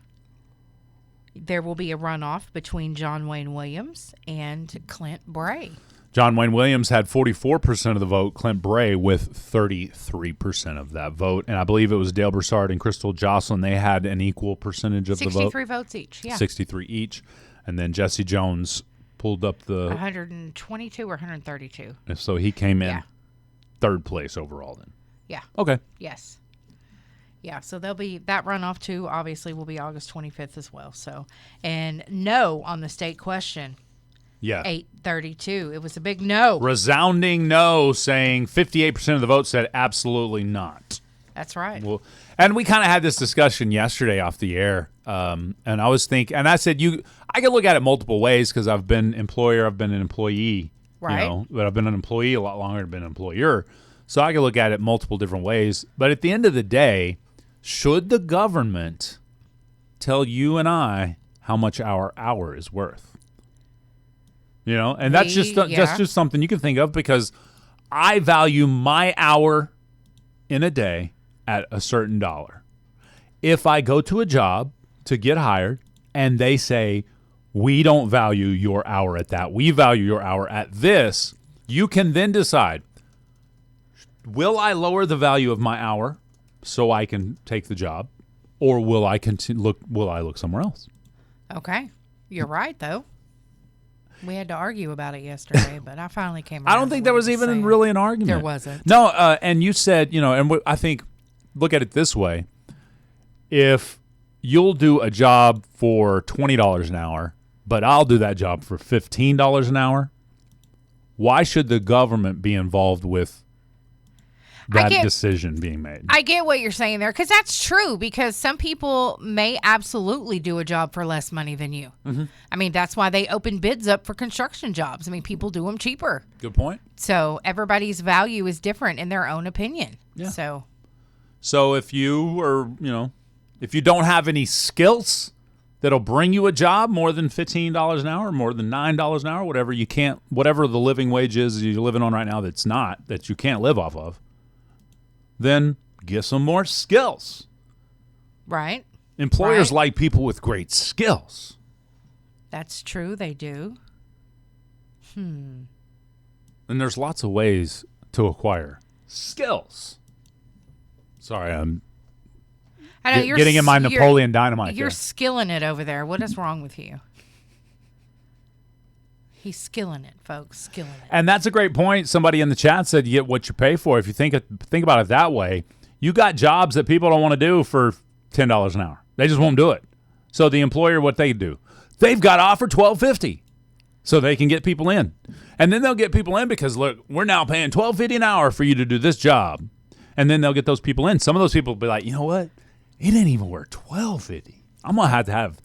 there will be a runoff between John Wayne Williams and Clint Bray. John Wayne Williams had 44% of the vote, Clint Bray with 33% of that vote, and I believe it was Dale Broussard and Crystal Jocelyn. They had an equal percentage of the vote. 63 votes each, yeah. 63 each, and then Jesse Jones pulled up the 122 or 132. So he came in third place overall then. Yeah. Okay. Yes. Yeah, so there'll be that runoff too. Obviously, will be August 25th as well. So, and no on the state question. Yeah. 832. It was a big no. Resounding no, saying 58% of the vote said absolutely not. That's right. Well, and we kind of had this discussion yesterday off the air, and I was thinking, and I said, I can look at it multiple ways because I've been employer, I've been an employee, right? But I've been an employee a lot longer than been an employer, so I can look at it multiple different ways. But at the end of the day, should the government tell you and I how much our hour is worth? And that's just something you can think of, because I value my hour in a day at a certain dollar. If I go to a job to get hired and they say, we don't value your hour at that, we value your hour at this, you can then decide, will I lower the value of my hour so I can take the job, or will I look somewhere else? Okay. You're right, though. We had to argue about it yesterday, but I finally came around. I don't think there was even really an argument. There wasn't. No, and you said, I think, look at it this way. If you'll do a job for $20 an hour, but I'll do that job for $15 an hour, why should the government be involved with that decision being made? I get what you're saying there, because that's true, because some people may absolutely do a job for less money than you. Mm-hmm. I mean, that's why they open bids up for construction jobs. I mean, people do them cheaper. Good point. So everybody's value is different in their own opinion. Yeah. So if you are, if you don't have any skills that'll bring you a job more than $15 an hour, more than $9 an hour, whatever the living wage is you're living on right now that you can't live off of, then get some more skills. Right. Employers like people with great skills. That's true. They do. And there's lots of ways to acquire skills. Sorry, I know, getting in my Napoleon Dynamite. You're skilling it over there. What is wrong with you? He's skilling it, folks. Skilling it. And that's a great point. Somebody in the chat said you get what you pay for. If you think about it that way, you got jobs that people don't want to do for $10 an hour. They just won't do it. So the employer, what they do, they've got to offer $12.50 so they can get people in. And then they'll get people in because, look, we're now paying $12.50 an hour for you to do this job. And then they'll get those people in. Some of those people will be like, you know what? It ain't even worth $12.50. I'm going to have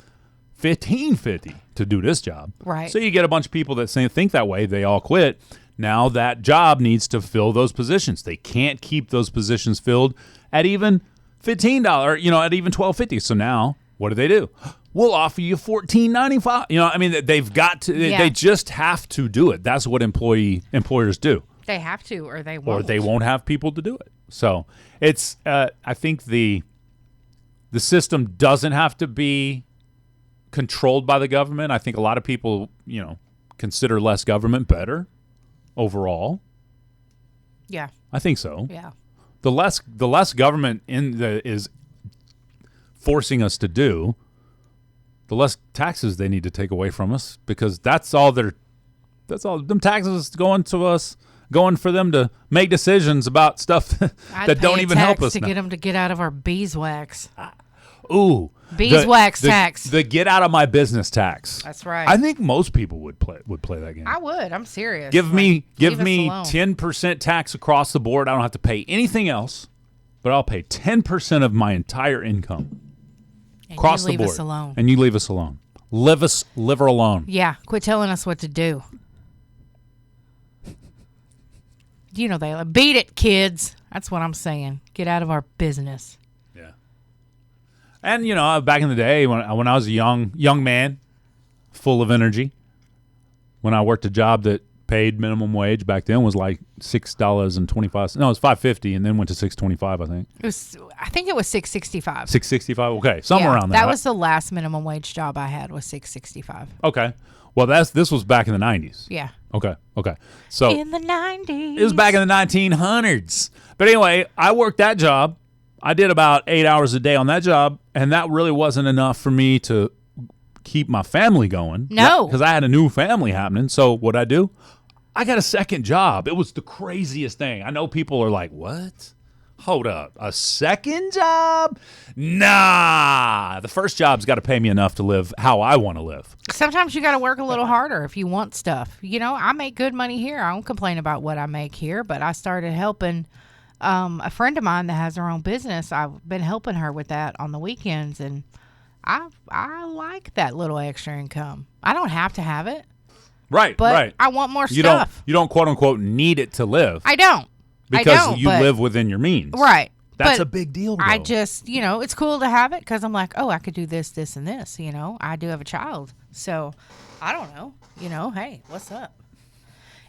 $15.50 to do this job. Right. So you get a bunch of people that think that way. They all quit. Now that job needs to fill those positions. They can't keep those positions filled at even $15, at even $12.50. So now what do? We'll offer you $14.95. They've got to. They just have to do it. That's what employers do. They have to, or they won't. Or they won't have people to do it. So it's. I think the system doesn't have to be controlled by the government. I think a lot of people, consider less government better overall. Yeah. I think so. Yeah. The less government is forcing us to do, the less taxes they need to take away from us, because that's all them taxes going for them to make decisions about stuff that don't even help us. To get them to get out of our beeswax. Ooh. Beeswax tax. The get out of my business tax. That's right. I think most people would play that game. I would. I'm serious. Give me 10% tax across the board. I don't have to pay anything else, but I'll pay 10% of my entire income across the board. Us alone. And you leave us alone. Live her alone. Yeah. Quit telling us what to do. They beat it, kids. That's what I'm saying. Get out of our business. Yeah. And back in the day when I was a young man, full of energy, when I worked a job that paid minimum wage back then was like $6.25. No, it was $5.50, and then went to $6.25. I think it was $6.65. $6.65. Okay, somewhere around there. That was the last minimum wage job I had, was $6.65. Okay. Well, this was back in the 90s. Yeah. Okay. So in the 90s. It was back in the 1900s. But anyway, I worked that job. I did about 8 hours a day on that job, and that really wasn't enough for me to keep my family going. No. Because I had a new family happening. So what'd I do? I got a second job. It was the craziest thing. I know people are like, what? Hold up. A second job? Nah. The first job's got to pay me enough to live how I want to live. Sometimes you got to work a little harder if you want stuff. You know, I make good money here. I don't complain about what I make here, but I started helping a friend of mine that has her own business. I've been helping her with that on the weekends, and I like that little extra income. I don't have to have it. Right, but right. I want more you stuff. You don't quote unquote need it to live. I don't. Because you live within your means. Right. That's a big deal, though. I just, it's cool to have it because I'm like, oh, I could do this, this, and this. I do have a child. So, I don't know. Hey, what's up?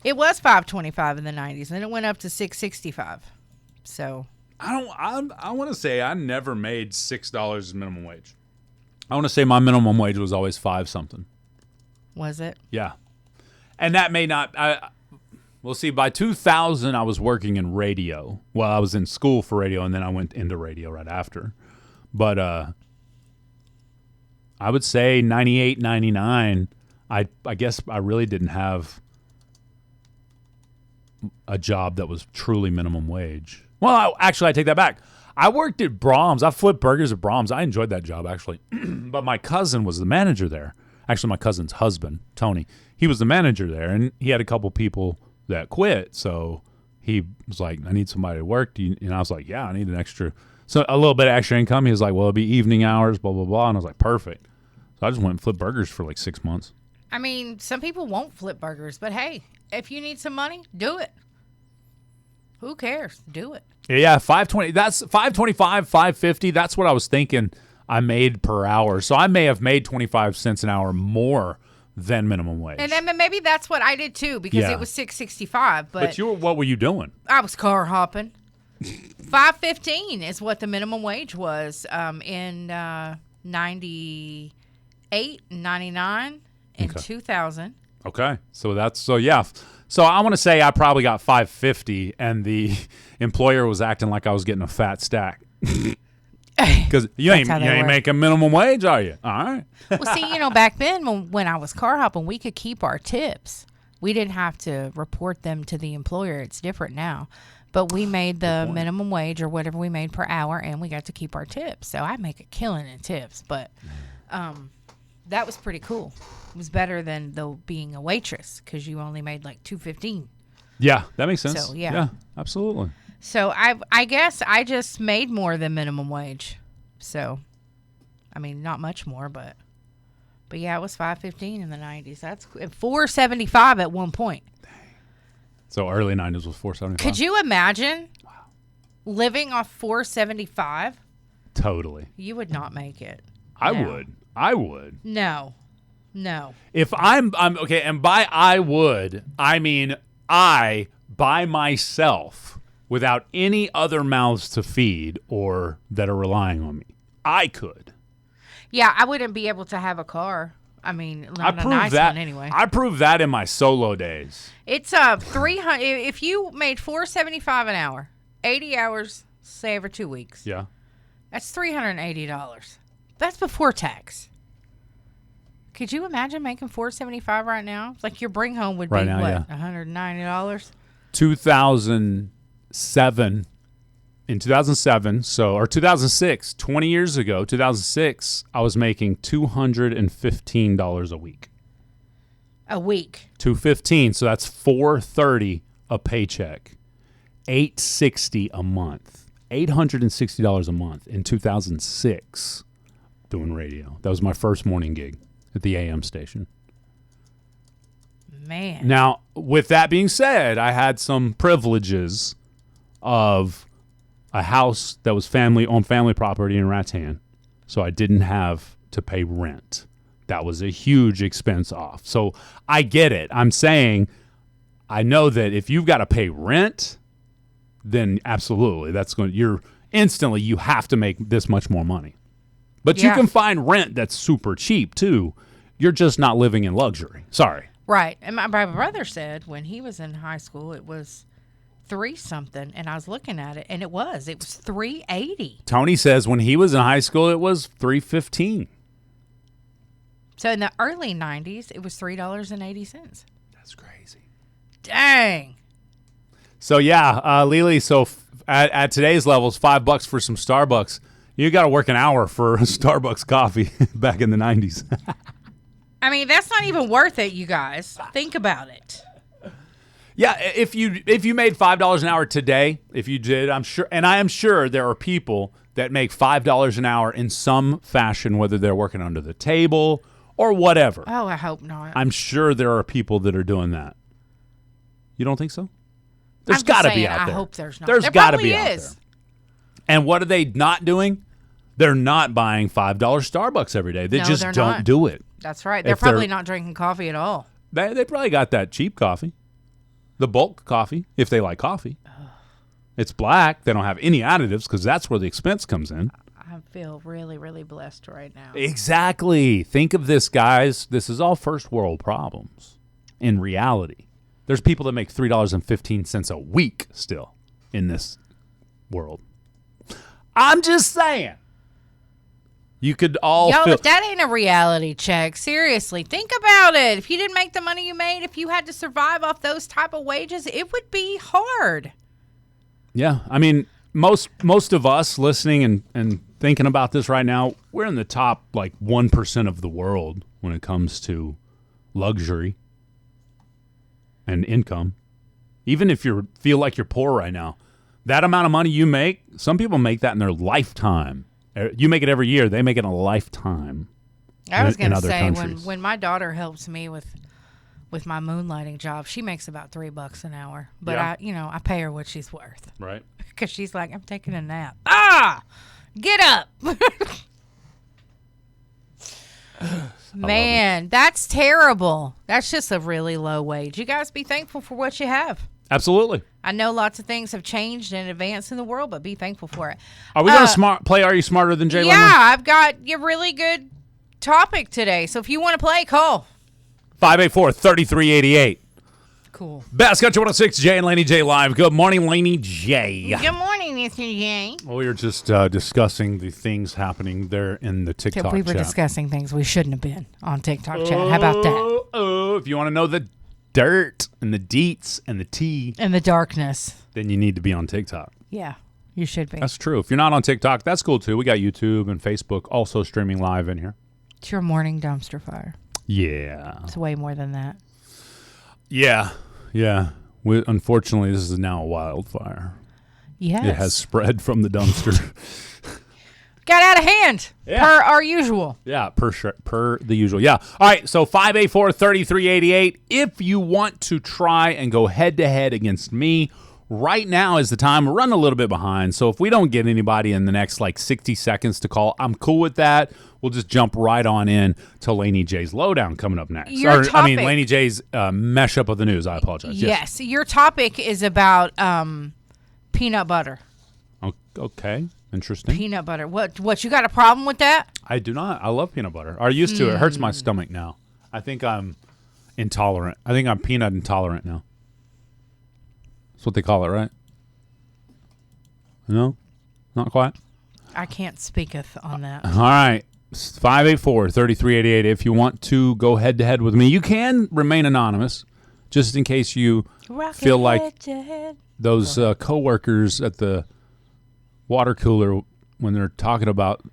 It was $5.25 in the 90s, and then it went up to $6.65. So. I want to say I never made $6 as minimum wage. I want to say my minimum wage was always 5 something. Was it? Yeah. And that may not... Well, see, by 2000, I was working in radio. Well, I was in school for radio, and then I went into radio right after. But I would say 98, 99, I guess I really didn't have a job that was truly minimum wage. Well, I take that back. I worked at Brahms. I flipped burgers at Brahms. I enjoyed that job, actually. But my cousin was the manager there. Actually, my cousin's husband, Tony, he was the manager there, and he had a couple people that quit, so he was like, I need somebody to work. And I was like, yeah, I need a little bit of extra income. He was like, well, it'll be evening hours, blah, blah, blah. And I was like, perfect. So I just went and flipped burgers for like 6 months. I mean, some people won't flip burgers, but hey, if you need some money, do it. Who cares? Do it. Yeah, $5.20. That's $5.25, $5.50. That's what I was thinking I made per hour. So I may have made 25 cents an hour more than minimum wage. And then maybe that's what I did too, because it was $6.65. But what were you doing? I was car hopping. $5.15 is what the minimum wage was in 98, 99, and 2000. Okay, so yeah. So I want to say I probably got $5.50, and the employer was acting like I was getting a fat stack. Because you ain't making minimum wage, are you? All right. Well, see, back then when I was car hopping, we could keep our tips. We didn't have to report them to the employer. It's different now. But we made the minimum wage or whatever we made per hour, and we got to keep our tips. So I make a killing in tips. But that was pretty cool. It was better than being a waitress because you only made like $2.15. Yeah, that makes sense. So, yeah. Yeah, absolutely. So I guess I just made more than minimum wage. So, I mean, not much more, but yeah, it was $5.15 in the 90s. That's $4.75 at one point. Dang. So early 90s was $4.75. Could you imagine living off $4.75? Totally. You would not make it. I would. No. If I'm okay, and by I would, I mean I by myself. Without any other mouths to feed or that are relying on me. I could. Yeah, I wouldn't be able to have a car. I mean, not a nice one anyway. I proved that in my solo days. It's $300. If you made $4.75 an hour, 80 hours, say over 2 weeks. Yeah. That's $380. That's before tax. Could you imagine making $4.75 right now? Like your bring home would be what? Yeah. $190. 2007 in 2006, 20 years ago, 2006, I was making $215 a week. $215, so that's $430 a paycheck. $860 a month. $860 a month in 2006 doing radio. That was my first morning gig at the AM station. Man. Now, with that being said, I had some privileges of a house that was on family property in Rattan, so I didn't have to pay rent. That was a huge expense off. So I get it. I'm saying I know that if you've got to pay rent, then absolutely you have to make this much more money. But you can find rent that's super cheap too. You're just not living in luxury. Sorry. Right. And my brother said when he was in high school it was 3 something, and I was looking at it, and it was $380. Tony says when he was in high school it was $315. So in the early 90s it was $3.80. That's crazy. Dang. So yeah, Lily. So at today's levels, $5 for some Starbucks. You got to work an hour for Starbucks coffee back in the 90s. I mean, that's not even worth it, you guys. Think about it. Yeah, if you made $5 an hour today, if you did, I'm sure, and I am sure there are people that make $5 an hour in some fashion, whether they're working under the table or whatever. Oh, I hope not. I'm sure there are people that are doing that. You don't think so? There's got to be out there. I hope there's not. There's got to be out there. is. And what are they not doing? They're not buying $5 Starbucks every day. They just don't do it. That's right. They're probably not drinking coffee at all. They probably got that cheap coffee. The bulk coffee, if they like coffee. It's black. They don't have any additives because that's where the expense comes in. I feel really, really blessed right now. Exactly. Think of this, guys. This is all first world problems. In reality, there's people that make $3.15 a week still in this world. I'm just saying. You could all if that ain't a reality check, seriously, think about it. If you didn't make the money you made, if you had to survive off those type of wages, it would be hard. Yeah, I mean, most of us listening and thinking about this right now, we're in the top 1% of the world when it comes to luxury and income. Even if you feel like you're poor right now, that amount of money you make, some people make that in their lifetime. You make it every year. They make it in a lifetime. I was going to say, when my daughter helps me with my moonlighting job, she makes about $3 an hour. But I pay her what she's worth. Right. Because she's like, I'm taking a nap. Get up. Man, that's terrible. That's just a really low wage. You guys be thankful for what you have. Absolutely. I know lots of things have changed and advanced in the world, but be thankful for it. Are we going to play Are You Smarter Than Jay? Yeah, I've got a really good topic today. So if you want to play, call. 584-3388. Cool. Bass Country 106, Jay and Laney J live. Good morning, Laney J. Good morning, Mr. J. Well, we were just discussing the things happening there in the TikTok chat. We were discussing things we shouldn't have been on TikTok chat. How about that? Oh, if you want to know the dirt and the deets and the tea and the darkness, then you need to be on TikTok. Yeah, you should be. That's true. If you're not on TikTok, that's cool too. We got YouTube and Facebook also streaming live in here. It's your morning dumpster fire. Yeah. It's way more than that. Yeah. Unfortunately, this is now a wildfire. Yes. It has spread from the dumpster. Got out of hand, per our usual. Yeah, per the usual. Yeah. All right, so 584-3388. If you want to try and go head-to-head against me, right now is the time. We're running a little bit behind, so if we don't get anybody in the next 60 seconds to call, I'm cool with that. We'll just jump right on in to Laney J's Lowdown coming up next. Laney J's mesh up of the news. I apologize. Yes, your topic is about peanut butter. Okay. Interesting. Peanut butter. What? You got a problem with that? I do not. I love peanut butter. I used to. It hurts my stomach now. I think I'm intolerant. I think I'm peanut intolerant now. That's what they call it, right? No? Not quite? I can't speaketh on that. All right. 584-3388. If you want to go head-to-head with me, you can remain anonymous, just in case you feel like those coworkers at the water cooler when they're talking about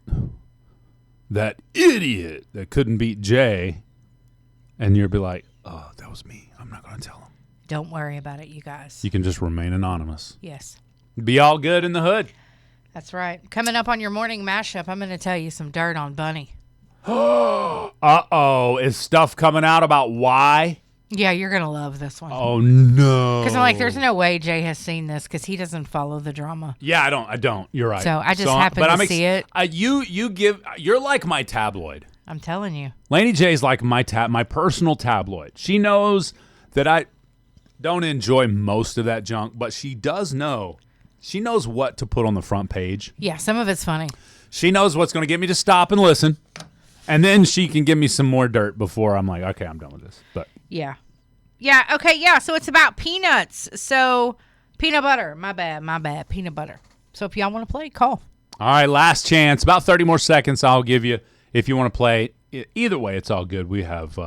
that idiot that couldn't beat Jay, and you'll be like, oh, that was me. I'm not going to tell him. Don't worry about it, you guys. You can just remain anonymous. Yes. Be all good in the hood. That's right. Coming up on your morning mashup, I'm going to tell you some dirt on Bunny. Uh-oh. Is stuff coming out about why? Yeah, you're going to love this one. Oh, no. Because I'm like, there's no way Jay has seen this because he doesn't follow the drama. Yeah, I don't. You're right. So I just happened to see it. You're like my tabloid. I'm telling you. Laney J's like my personal tabloid. She knows that I don't enjoy most of that junk, but she does know. She knows what to put on the front page. Yeah, some of it's funny. She knows what's going to get me to stop and listen. And then she can give me some more dirt before I'm like, okay, I'm done with this. But yeah. Yeah, okay, yeah. So it's about peanuts. So peanut butter. My bad. Peanut butter. So if y'all want to play, call. All right, last chance. About 30 more seconds I'll give you if you want to play. Either way, it's all good. We have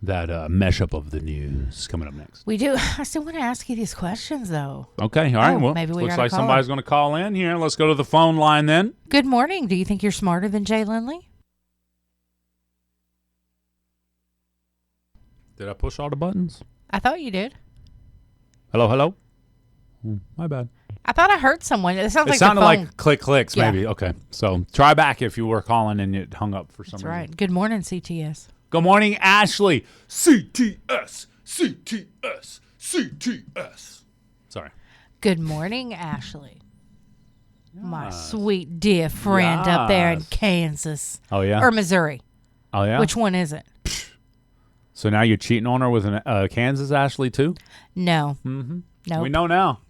that mesh up of the news coming up next. We do. I still want to ask you these questions, though. Okay, all right. Well, maybe we looks gotta like call somebody's him. going to call in here. Let's go to the phone line then. Good morning. Do you think you're smarter than Jay Lindley? Did I push all the buttons? I thought you did. Hello, hello? My bad. I thought I heard someone. It sounds It like sounded the phone. like clicks, Yeah. maybe. Okay, so try back if you were calling and it hung up for some That's reason. right. Good morning, CTS. Good morning, Ashley. CTS, CTS, CTS. Sorry. Good morning, Ashley. My sweet dear friend up there in Yes. Kansas. Oh, yeah? Or Missouri. Oh, yeah? Which one is it? So now you're cheating on her with a Kansas Ashley, too? No. Mm-hmm. Nope. We know now.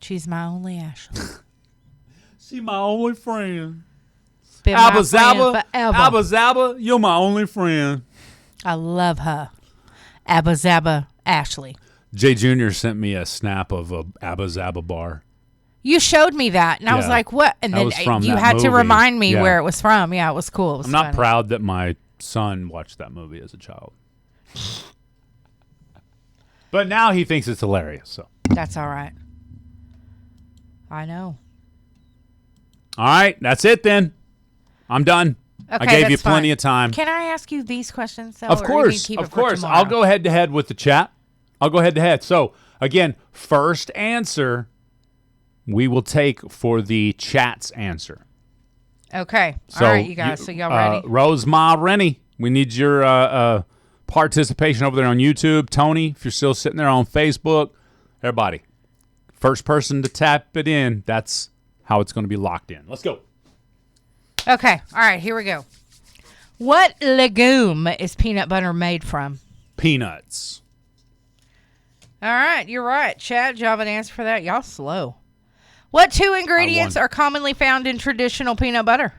She's my only Ashley. She my only friend. Been my Abba friend Zabba, forever. Abba Zabba, you're my only friend. I love her. Abba Zabba Ashley. Jay Jr. sent me a snap of a Abba Zabba bar. You showed me that, and I was Yeah. like, what? And That then was from you that had to movie. remind me Yeah. where it was from. Yeah, it was cool. It was I'm not funny. proud that my son watched that movie as a child. But now he thinks it's hilarious. So, That's all right. I know. all right, that's it then. I'm done. I Okay, gave you that's plenty fine. of time. Can I ask you these questions? Though, Of or do you need to course, keep it of for course. tomorrow? I'll go head to head with the chat. I'll go head to head. So, again, first answer we will take for the chat's answer. Okay. So all right, you guys. So y'all ready? Rose Ma Rennie, we need your participation over there on YouTube. Tony, if you're still sitting there on Facebook, everybody, first person to tap it in, that's how it's going to be locked in. Let's go. Okay. All right, here we go. What legume is peanut butter made from? Peanuts. All right, you're right. Chad, do you have an answer for that? Y'all slow. What two ingredients won. are commonly found in traditional peanut butter?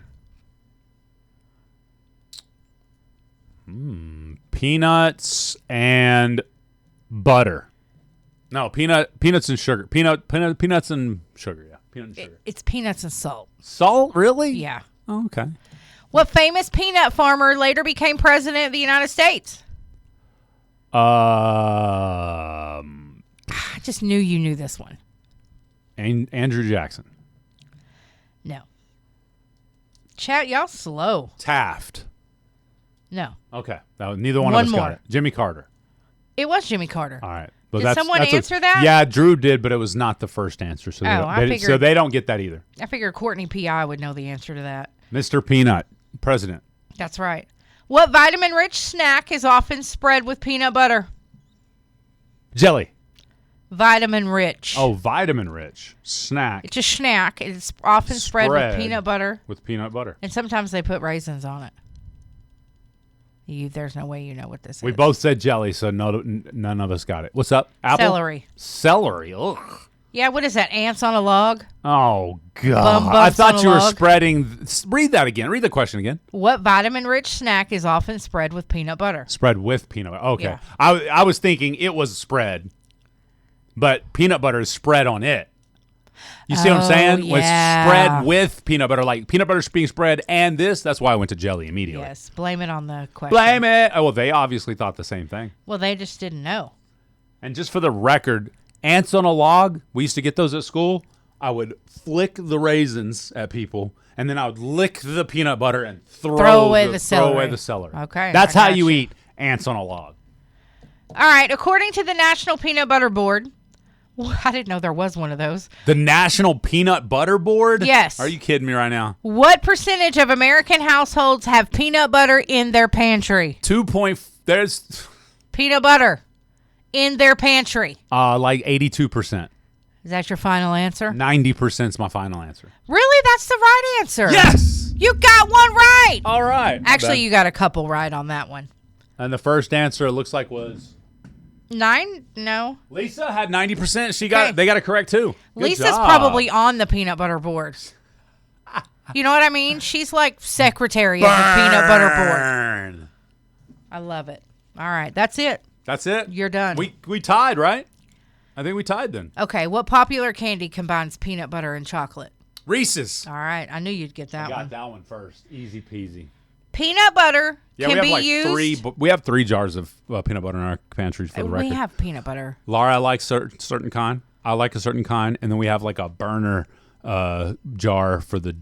Peanuts and butter. No, peanuts and sugar. Peanuts and sugar, yeah. Peanut and sugar. It's peanuts and salt. Salt, really? Yeah. Oh, okay. What famous peanut farmer later became president of the United States? I just knew you knew this one. Andrew Jackson. No. Chat, y'all slow. Taft. No. Okay. Neither one One of us more. got it. Jimmy Carter. It was Jimmy Carter. All right. Did someone answer that? Yeah, Drew did, but it was not the first answer. So, I so figured- they don't get that either. I figured Courtney P.I. would know the answer to that. Mr. Peanut, president. That's right. What vitamin-rich snack is often spread with peanut butter? Jelly. Vitamin-rich. Oh, vitamin-rich snack It's a snack. It's often spread with peanut butter, with peanut butter. and sometimes they put raisins on it. There's no way you know what this We is. both said jelly, so none of us got it. What's up? Apple? Celery. Celery. Ugh. Yeah, what is that? Ants on a log? Oh, God. Bum I bumps thought on a you were log. spreading. Read that again. Read the question again. What vitamin-rich snack is often spread with peanut butter? Spread with peanut butter. Okay. Yeah. I was thinking it was spread, but peanut butter is spread on it. You see what I'm saying? When it's yeah. spread with peanut butter, like peanut butter's being spread and this. That's why I went to jelly immediately. Yes, blame it on the question. Blame it. Oh, well, they obviously thought the same thing. Well, they just didn't know. And just for the record, ants on a log, we used to get those at school. I would flick the raisins at people, and then I would lick the peanut butter and throw away the Throw away celery. the celery. Okay, That's I how got you you. eat ants on a log. All right, according to the National Peanut Butter Board, well, I didn't know there was one of those. The National Peanut Butter Board? Yes. Are you kidding me right now? What percentage of American households have peanut butter in their pantry? There's Peanut butter in their pantry. like 82%. Is that your final answer? 90% is my final answer. Really? That's the right answer. Yes! You got one right. All right. Actually, you got a couple right on that one. And the first answer, it looks like, was 9? No. Lisa had 90%. Okay. They got it correct too. Good Lisa's job. probably on the peanut butter board. You know what I mean? She's like secretary of the peanut butter board. Burn. I love it. All right, that's it. That's it. You're done. We tied, right? I think we tied then. Okay, what popular candy combines peanut butter and chocolate? Reese's. All right, I knew you'd get that I got one. that one first. Easy peasy. Peanut butter Yeah, can we have be like used. we have 3 jars of peanut butter in our pantry for the record. We have peanut butter. Laura likes certain kind. I like a certain kind, and then we have like a burner jar to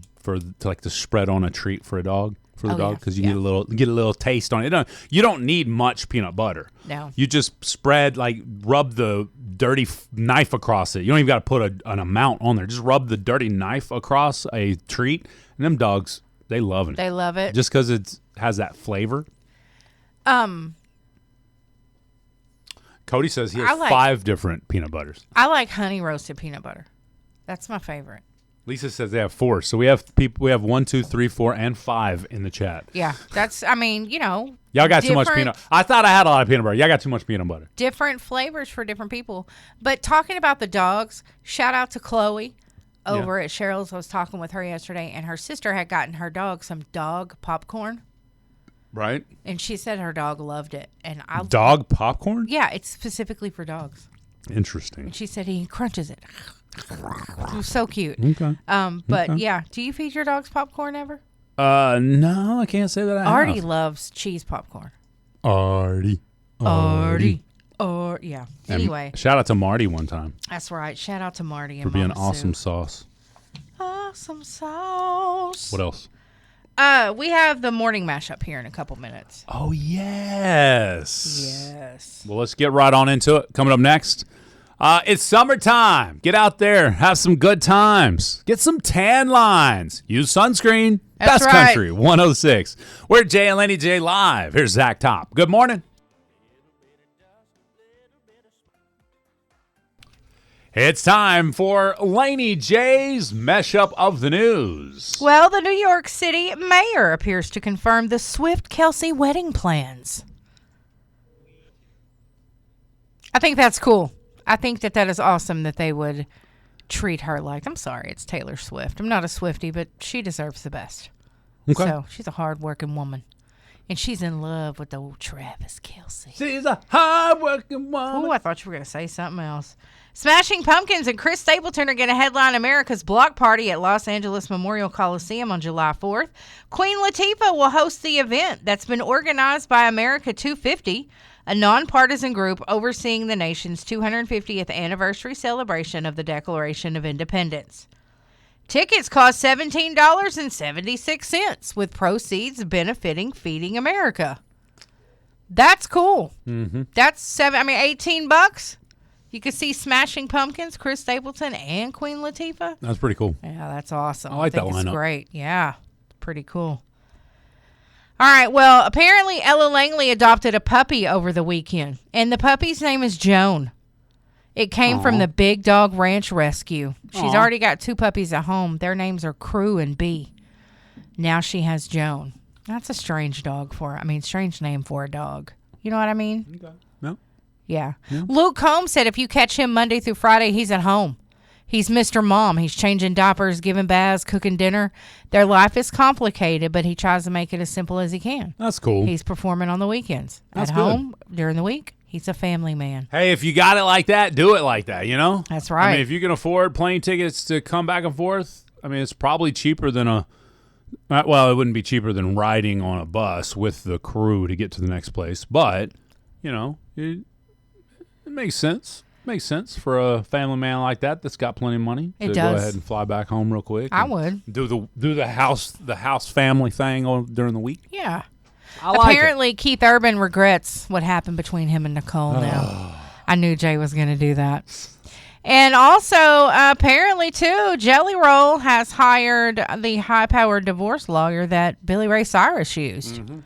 like to spread on a treat for a dog the dog because you get a little taste on it. You don't need much peanut butter. No, you just spread rub the dirty knife across it. You don't even got to put an amount on there. Just rub the dirty knife across a treat, and them dogs they love it. They love it just because it has that flavor. Cody says he has 5 different peanut butters. I like honey roasted peanut butter. That's my favorite. Lisa says they have 4. So we have 1, 2, 3, 4, and 5 in the chat. Yeah, that's. I mean, y'all got too much peanut. I thought I had a lot of peanut butter. Y'all got too much peanut butter. Different flavors for different people. But talking about the dogs, shout out to Chloe over at Cheryl's. I was talking with her yesterday, and her sister had gotten her dog some dog popcorn. Right. And she said her dog loved it. And dog popcorn? Yeah, it's specifically for dogs. Interesting. And she said he crunches it. It was so cute. Okay. But yeah, do you feed your dogs popcorn ever? No, I can't say that I Artie have. loves cheese popcorn. Artie. Yeah. Anyway. Shout out to Marty one time. That's right. Shout out to Marty for being awesome sauce. Awesome sauce. What else? We have the morning mashup here in a couple minutes. Oh, yes. Yes. Well, let's get right on into it. Coming up next, it's summertime. Get out there. Have some good times. Get some tan lines. Use sunscreen. That's Best right. Country 106. We're Jay and Laney J live. Here's Zach Top. Good morning. It's time for Laney J's Mesh-Up of the News. Well, the New York City mayor appears to confirm the Swift-Kelsey wedding plans. I think that's cool. I think that is awesome that they would treat her like, I'm sorry, it's Taylor Swift. I'm not a Swiftie, but she deserves the best. Okay. So she's a hard-working woman. And she's in love with old Travis Kelce. She's a hard-working woman. Oh, I thought you were going to say something else. Smashing Pumpkins and Chris Stapleton are going to headline America's Block Party at Los Angeles Memorial Coliseum on July 4th. Queen Latifah will host the event that's been organized by America 250, a nonpartisan group overseeing the nation's 250th anniversary celebration of the Declaration of Independence. Tickets cost $17.76, with proceeds benefiting Feeding America. That's cool. Mm-hmm. That's $18. You could see Smashing Pumpkins, Chris Stapleton, and Queen Latifah. That's pretty cool. Yeah, that's awesome. I like that think lineup. It's great. Yeah, pretty cool. All right, well, apparently Ella Langley adopted a puppy over the weekend, and the puppy's name is Joan. It came from the Big Dog Ranch Rescue. She's already got 2 puppies at home. Their names are Crew and Bee. Now she has Joan. That's a strange strange name for a dog. You know what I mean? Okay. No. Yeah. Luke Combs said if you catch him Monday through Friday, he's at home. He's Mr. Mom. He's changing diapers, giving baths, cooking dinner. Their life is complicated, but he tries to make it as simple as he can. That's cool. He's performing on the weekends. That's at home during the week, he's a family man. Hey, if you got it like that, do it like that, you know? That's right. I mean, if you can afford plane tickets to come back and forth, I mean, it's probably cheaper than it wouldn't be cheaper than riding on a bus with the crew to get to the next place. But, you know, it makes sense. Makes sense for a family man like that that's got plenty of money to go ahead and fly back home real quick. I would do the house family thing during the week. Yeah. Apparently, Keith Urban regrets what happened between him and Nicole now. I knew Jay was going to do that. And also, apparently, too, Jelly Roll has hired the high-powered divorce lawyer that Billy Ray Cyrus used. Mm-hmm.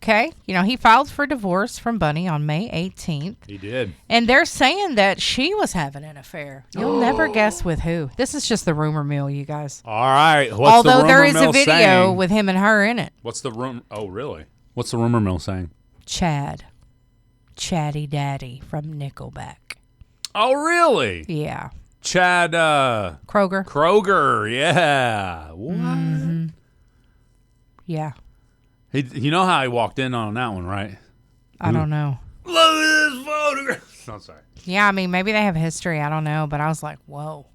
Okay? You know, he filed for divorce from Bunny on May 18th. He did. And they're saying that she was having an affair. You'll never guess with who. This is just the rumor mill, you guys. All right. Although there is a video with him and her in it. What's the rumor? Oh, really? What's the rumor mill saying? Chad. Chatty Daddy from Nickelback. Oh, really? Yeah. Chad Kroger. Kroger, yeah. What? Mm-hmm. Yeah. You know how he walked in on that one, right? I don't know. Look at this photograph. Oh, sorry. Yeah, I mean, maybe they have history. I don't know. But I was like, whoa.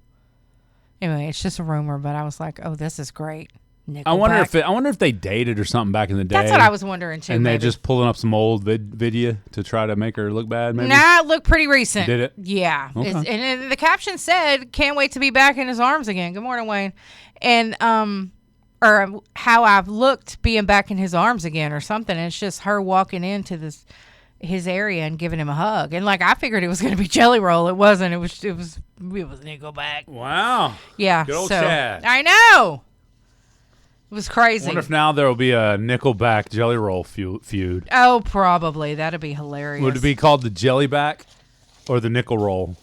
Anyway, it's just a rumor. But I was like, oh, this is great. I wonder if they dated or something back in the day. That's what I was wondering too. And maybe. they're just pulling up some old video to try to make her look bad. Maybe. Nah, it looked pretty recent. Did it? Yeah. Okay. And the caption said, "Can't wait to be back in his arms again." Good morning, Wayne. And or how I've looked being back in his arms again, or something. And it's just her walking into his area and giving him a hug. And like I figured it was going to be Jelly Roll. It wasn't. It was Nickelback. Wow. Yeah. Good old Chad. I know. It was crazy. I wonder if now there will be a Nickelback Jelly Roll feud. Oh, probably. That'd be hilarious. Would it be called the Jellyback or the Nickel Roll?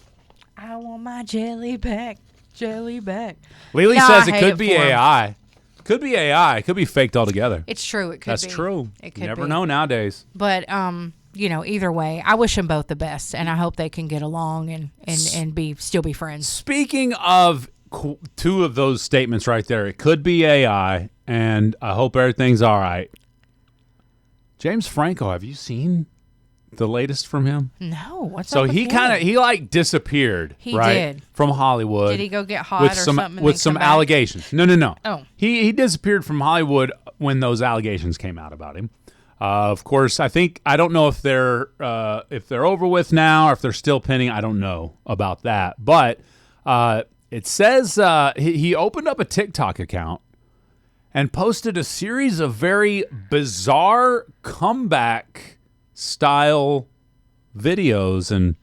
I want my jelly back. Jelly back. Lily says it could be AI. Could be AI. It could be faked altogether. It's true. It could be. That's true. It could You never be. know nowadays. But either way, I wish them both the best, and I hope they can get along and still be friends. Speaking of two of those statements right there, it could be AI, and I hope everything's all right. James Franco, have you seen the latest from him? No, what's so up with he him? he like disappeared. He right? did From Hollywood. Did he go get hot with or some something? with some allegations? No. Oh, he disappeared from Hollywood when those allegations came out about him. Of course, I don't know if they're over with now or if they're still pending. I don't know about that, but it says he opened up a TikTok account and posted a series of very bizarre comeback style videos. And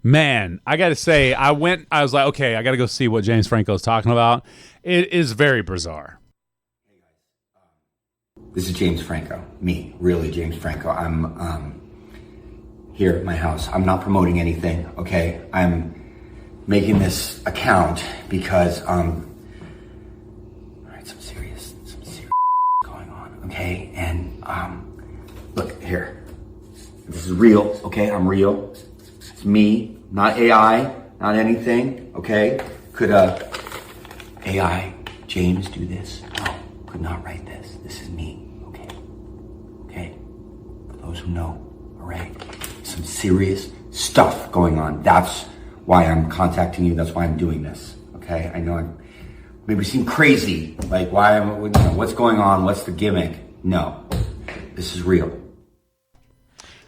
man, I got to say, I was like, okay, I got to go see what James Franco's talking about. It is very bizarre. This is James Franco, me, really James Franco. I'm here at my house. I'm not promoting anything, okay? I'm making this account because, all right, some serious going on, okay? And, look, here. This is real, okay? I'm real. It's me, not AI, not anything, okay? Could AI James do this? No, could not write this. This is me. Okay, for those who know, all right, some serious stuff going on. That's why I'm contacting you. That's why I'm doing this. Okay, I know I maybe seem crazy. Like, what's going on? What's the gimmick? No, this is real.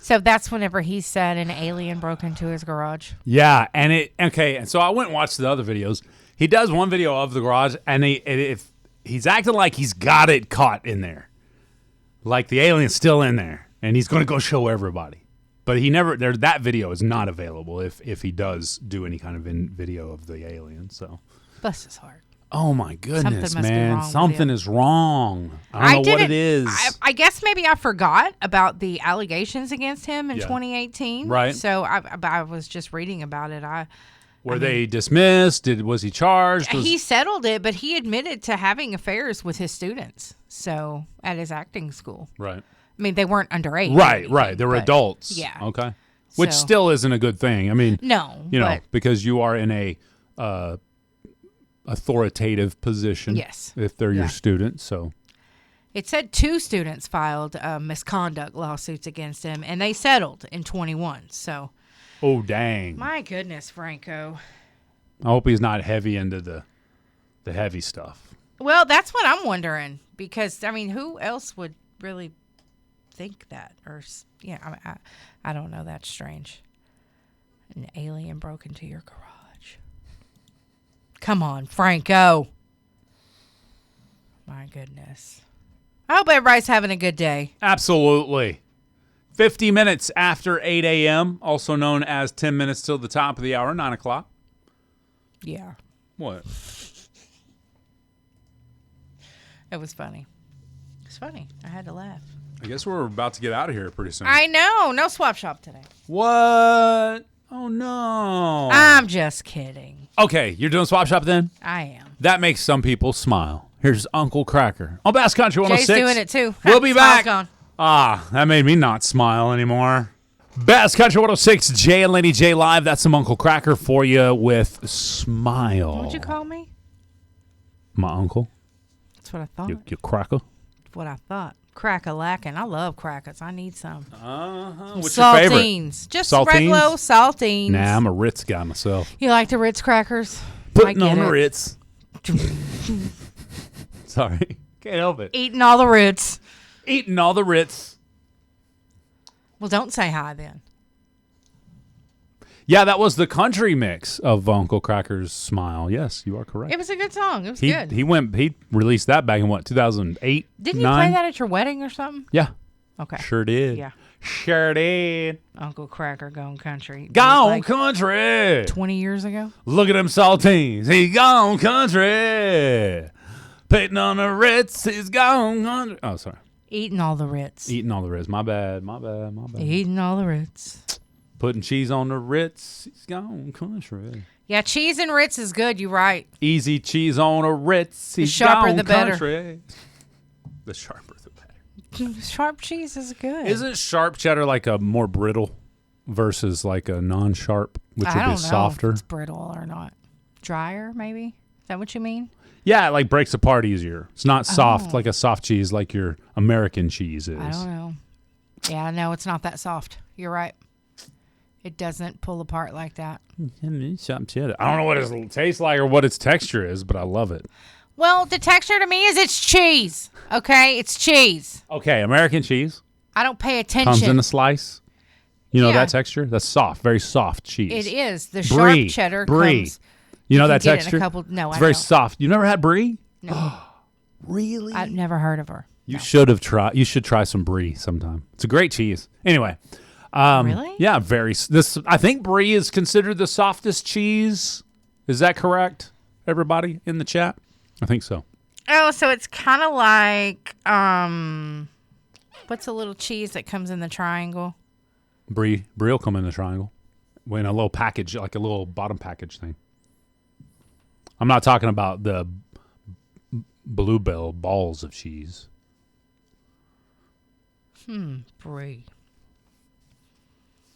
so that's whenever he said an alien broke into his garage. Yeah, and so I went and watched the other videos. He does one video of the garage, and he's acting like he's got it caught in there. Like the alien's still in there, and he's going to go show everybody. But that video is not available if he does do any kind of video of the alien. So, Bless his heart. oh my goodness, Something must be man, wrong with something you. is wrong. I don't know what it is. I guess maybe I forgot about the allegations against him in Yeah. 2018. Right. So I was just reading about it. Were they dismissed? Was he charged? He settled it, but he admitted to having affairs with his students. So at his acting school. Right. I mean, they weren't underage. Right. They were adults. Yeah. Okay. Which So- still isn't a good thing. I mean, No. because you are in a authoritative position. Yes. If they're your students. So It said 2 students filed misconduct lawsuits against him, and they settled in 21. So, oh dang. my goodness, Franco. I hope he's not heavy into the heavy stuff. Well, that's what I'm wondering, because I mean, who else would really think that? Or I don't know. That's strange. An alien broke into your garage. Come on, Franco. My goodness. I hope everybody's having a good day. Absolutely. 50 minutes after 8 a.m., also known as 10 minutes till the top of the hour, 9 o'clock. Yeah. What? It was funny. It's funny. I had to laugh. I guess we're about to get out of here pretty soon. I know. No swap shop today. What? Oh, no. I'm just kidding. Okay, you're doing swap shop then? I am. That makes some people smile. Here's Uncle Cracker on Bass Country 106. Jay's doing it too. We'll be Smile's back. gone. That made me not smile anymore. Bass Country 106, Jay and Laney J live. That's some Uncle Cracker for you with Smile. What'd you call me? My uncle. That's what I thought. You cracker. That's what I thought. Crack-a-lackin'. I love crackers. I need some. What's your favorite? Saltines. Just Saltines? regular saltines. Nah, I'm a Ritz guy myself. You like the Ritz crackers? Putting I on get the it. Ritz. Sorry. Can't help it. Eating all the Ritz. Eating all the Ritz. Well, don't say hi then. Yeah, that was the country mix of Uncle Cracker's Smile. Yes, you are correct. It was a good song. It was He good. He released that back in 2008? Didn't you 9? play that at your wedding or something? Yeah. Okay. Sure did. Yeah. Sure did. Uncle Cracker Gone Country. Gone Like country. 20 years ago? Look at them saltines. He gone country. Putting on the Ritz. He's gone country. Oh, sorry. Eating all the Ritz. Eating all the Ritz. My bad. Eating all the Ritz. Putting cheese on the Ritz. He's gone country. Yeah, cheese and Ritz is good. You're right. Easy cheese on a Ritz. He's sharper gone the better. country. The sharper the better. Sharp cheese is good. Isn't sharp cheddar like a more brittle versus like a non-sharp, which I would don't be know softer? if it's brittle or not. Drier, maybe? Is that what you mean? Yeah, it like breaks apart easier. It's not soft like a soft cheese like your American cheese is. I don't know. Yeah, no, it's not that soft. You're right. It doesn't pull apart like that. Sharp cheddar. I don't know what it tastes like or what its texture is, but I love it. Well, the texture to me is it's cheese. Okay, it's cheese. Okay, American cheese I don't pay attention. comes in a slice. You know Yeah. that texture? That's soft, very soft cheese. It is. The Brie. sharp cheddar Brie. comes. You know can that get it in a texture? couple- no, it's I very don't. soft. You never had brie? No. Really? I've never heard of her. You should have tried. You should try some brie sometime. It's a great cheese. Anyway, Really? Yeah, this. I think brie is considered the softest cheese. Is that correct? Everybody in the chat? I think so. Oh, so it's kind of like what's a little cheese that comes in the triangle? Brie will come in the triangle, in a little package, like a little bottom package thing. I'm not talking about the Bluebell balls of cheese. Brie.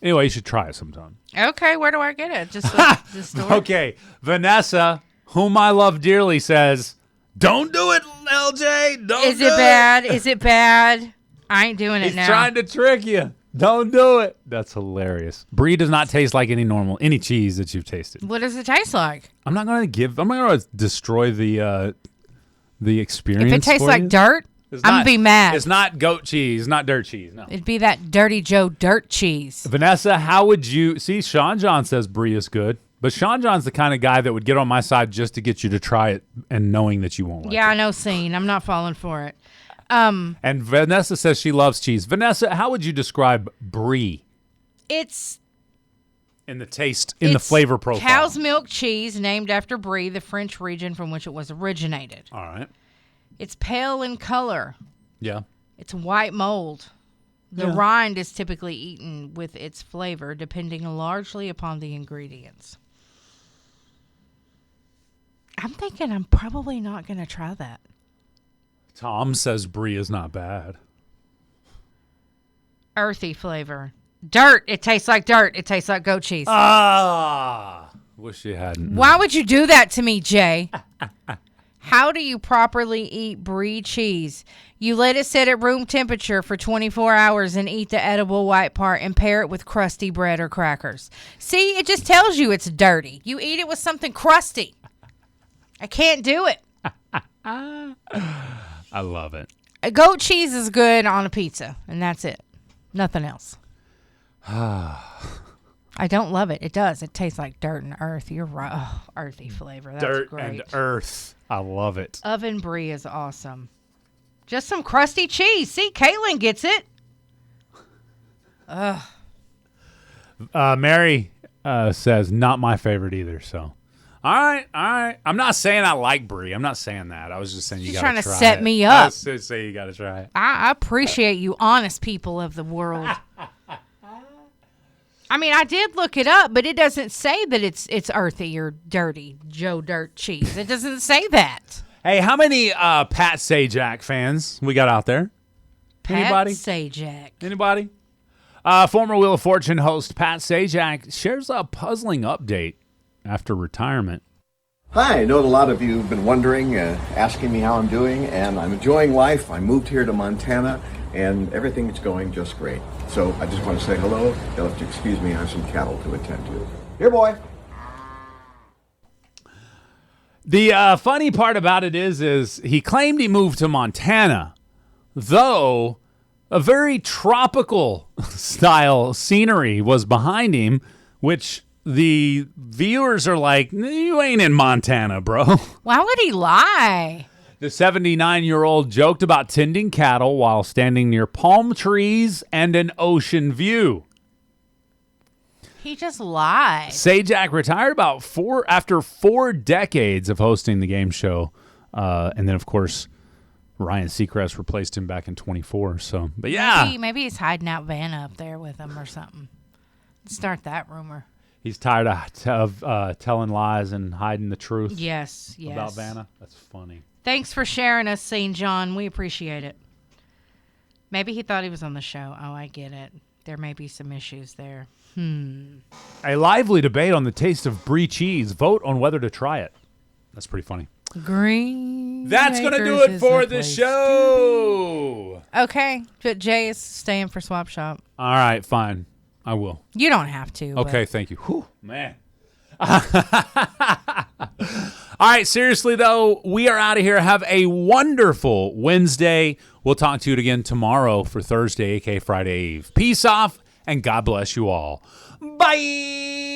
Anyway, you should try it sometime. Okay, where do I get it? Just the store? Okay, Vanessa, whom I love dearly, says, "Don't do it, LJ. Don't Is do it bad? Is it bad? I ain't doing it He's now. trying to trick you. Don't do it." That's hilarious. Brie does not taste like any cheese that you've tasted. What does it taste like? I'm not going to destroy the experience. If it tastes for like you. dirt, I'm going to be mad. It's not goat cheese, not dirt cheese. No. It'd be that Dirty Joe dirt cheese. Vanessa, how would you see? Sean John says brie is good, but Sean John's the kind of guy that would get on my side just to get you to try it and knowing that you won't like it. Yeah, I know, scene. I'm not falling for it. And Vanessa says she loves cheese. Vanessa, how would you describe brie It's in the taste, in the flavor profile? Cow's milk cheese named after Brie, the French region from which it was originated. All right. It's pale in color. Yeah. It's white mold. The rind is typically eaten with its flavor, depending largely upon the ingredients. I'm thinking I'm probably not going to try that. Tom says brie is not bad. Earthy flavor. Dirt. It tastes like dirt. It tastes like goat cheese. Wish you hadn't. Why would you do that to me, Jay? How do you properly eat brie cheese? You let it sit at room temperature for 24 hours and eat the edible white part and pair it with crusty bread or crackers. See, it just tells you it's dirty. You eat it with something crusty. I can't do it. I love it. Goat cheese is good on a pizza, and that's it. Nothing else. I don't love it. It does. It tastes like dirt and earth. You're right. Oh, earthy flavor. That's Dirt great. and earth. I love it. Oven brie is awesome. Just some crusty cheese. See, Caitlin gets it. Ugh. Mary says not my favorite either. So, all right. I'm not saying I like brie. I'm not saying that. I was just saying you got to try it. She's trying to set me up. I was just saying you got to try it. I appreciate you, honest people of the world. I mean, I did look it up, but it doesn't say that it's earthy or dirty Joe Dirt cheese. It doesn't say that. Hey, how many Pat Sajak fans we got out there? Anybody? Pat Sajak. Anybody? Former Wheel of Fortune host Pat Sajak shares a puzzling update after retirement. Hi, I know a lot of you have been wondering, asking me how I'm doing, and I'm enjoying life. I moved here to Montana, and everything is going just great. So I just want to say hello. You'll have to excuse me, I have some cattle to attend to. Here, boy. The funny part about it is he claimed he moved to Montana, though a very tropical style scenery was behind him, which the viewers are like, you ain't in Montana, bro. Why would he lie? The 79-year-old joked about tending cattle while standing near palm trees and an ocean view. He just lied. Sajak retired after 4 decades of hosting the game show. And then, of course, Ryan Seacrest replaced him back in 24. So, but yeah. Maybe he's hiding out Vanna up there with him or something. Start that rumor. He's tired of telling lies and hiding the truth. Yes. About Vanna. That's funny. Thanks for sharing us, St. John. We appreciate it. Maybe he thought he was on the show. Oh, I get it. There may be some issues there. A lively debate on the taste of brie cheese. Vote on whether to try it. That's pretty funny. Green. That's going to do it for the show. Okay. But Jay is staying for Swap Shop. All right, fine. I will. You don't have to. Okay, thank you. Whew, man. All right, seriously, though, we are out of here. Have a wonderful Wednesday. We'll talk to you again tomorrow for Thursday, a.k.a. Friday Eve. Peace off, and God bless you all. Bye.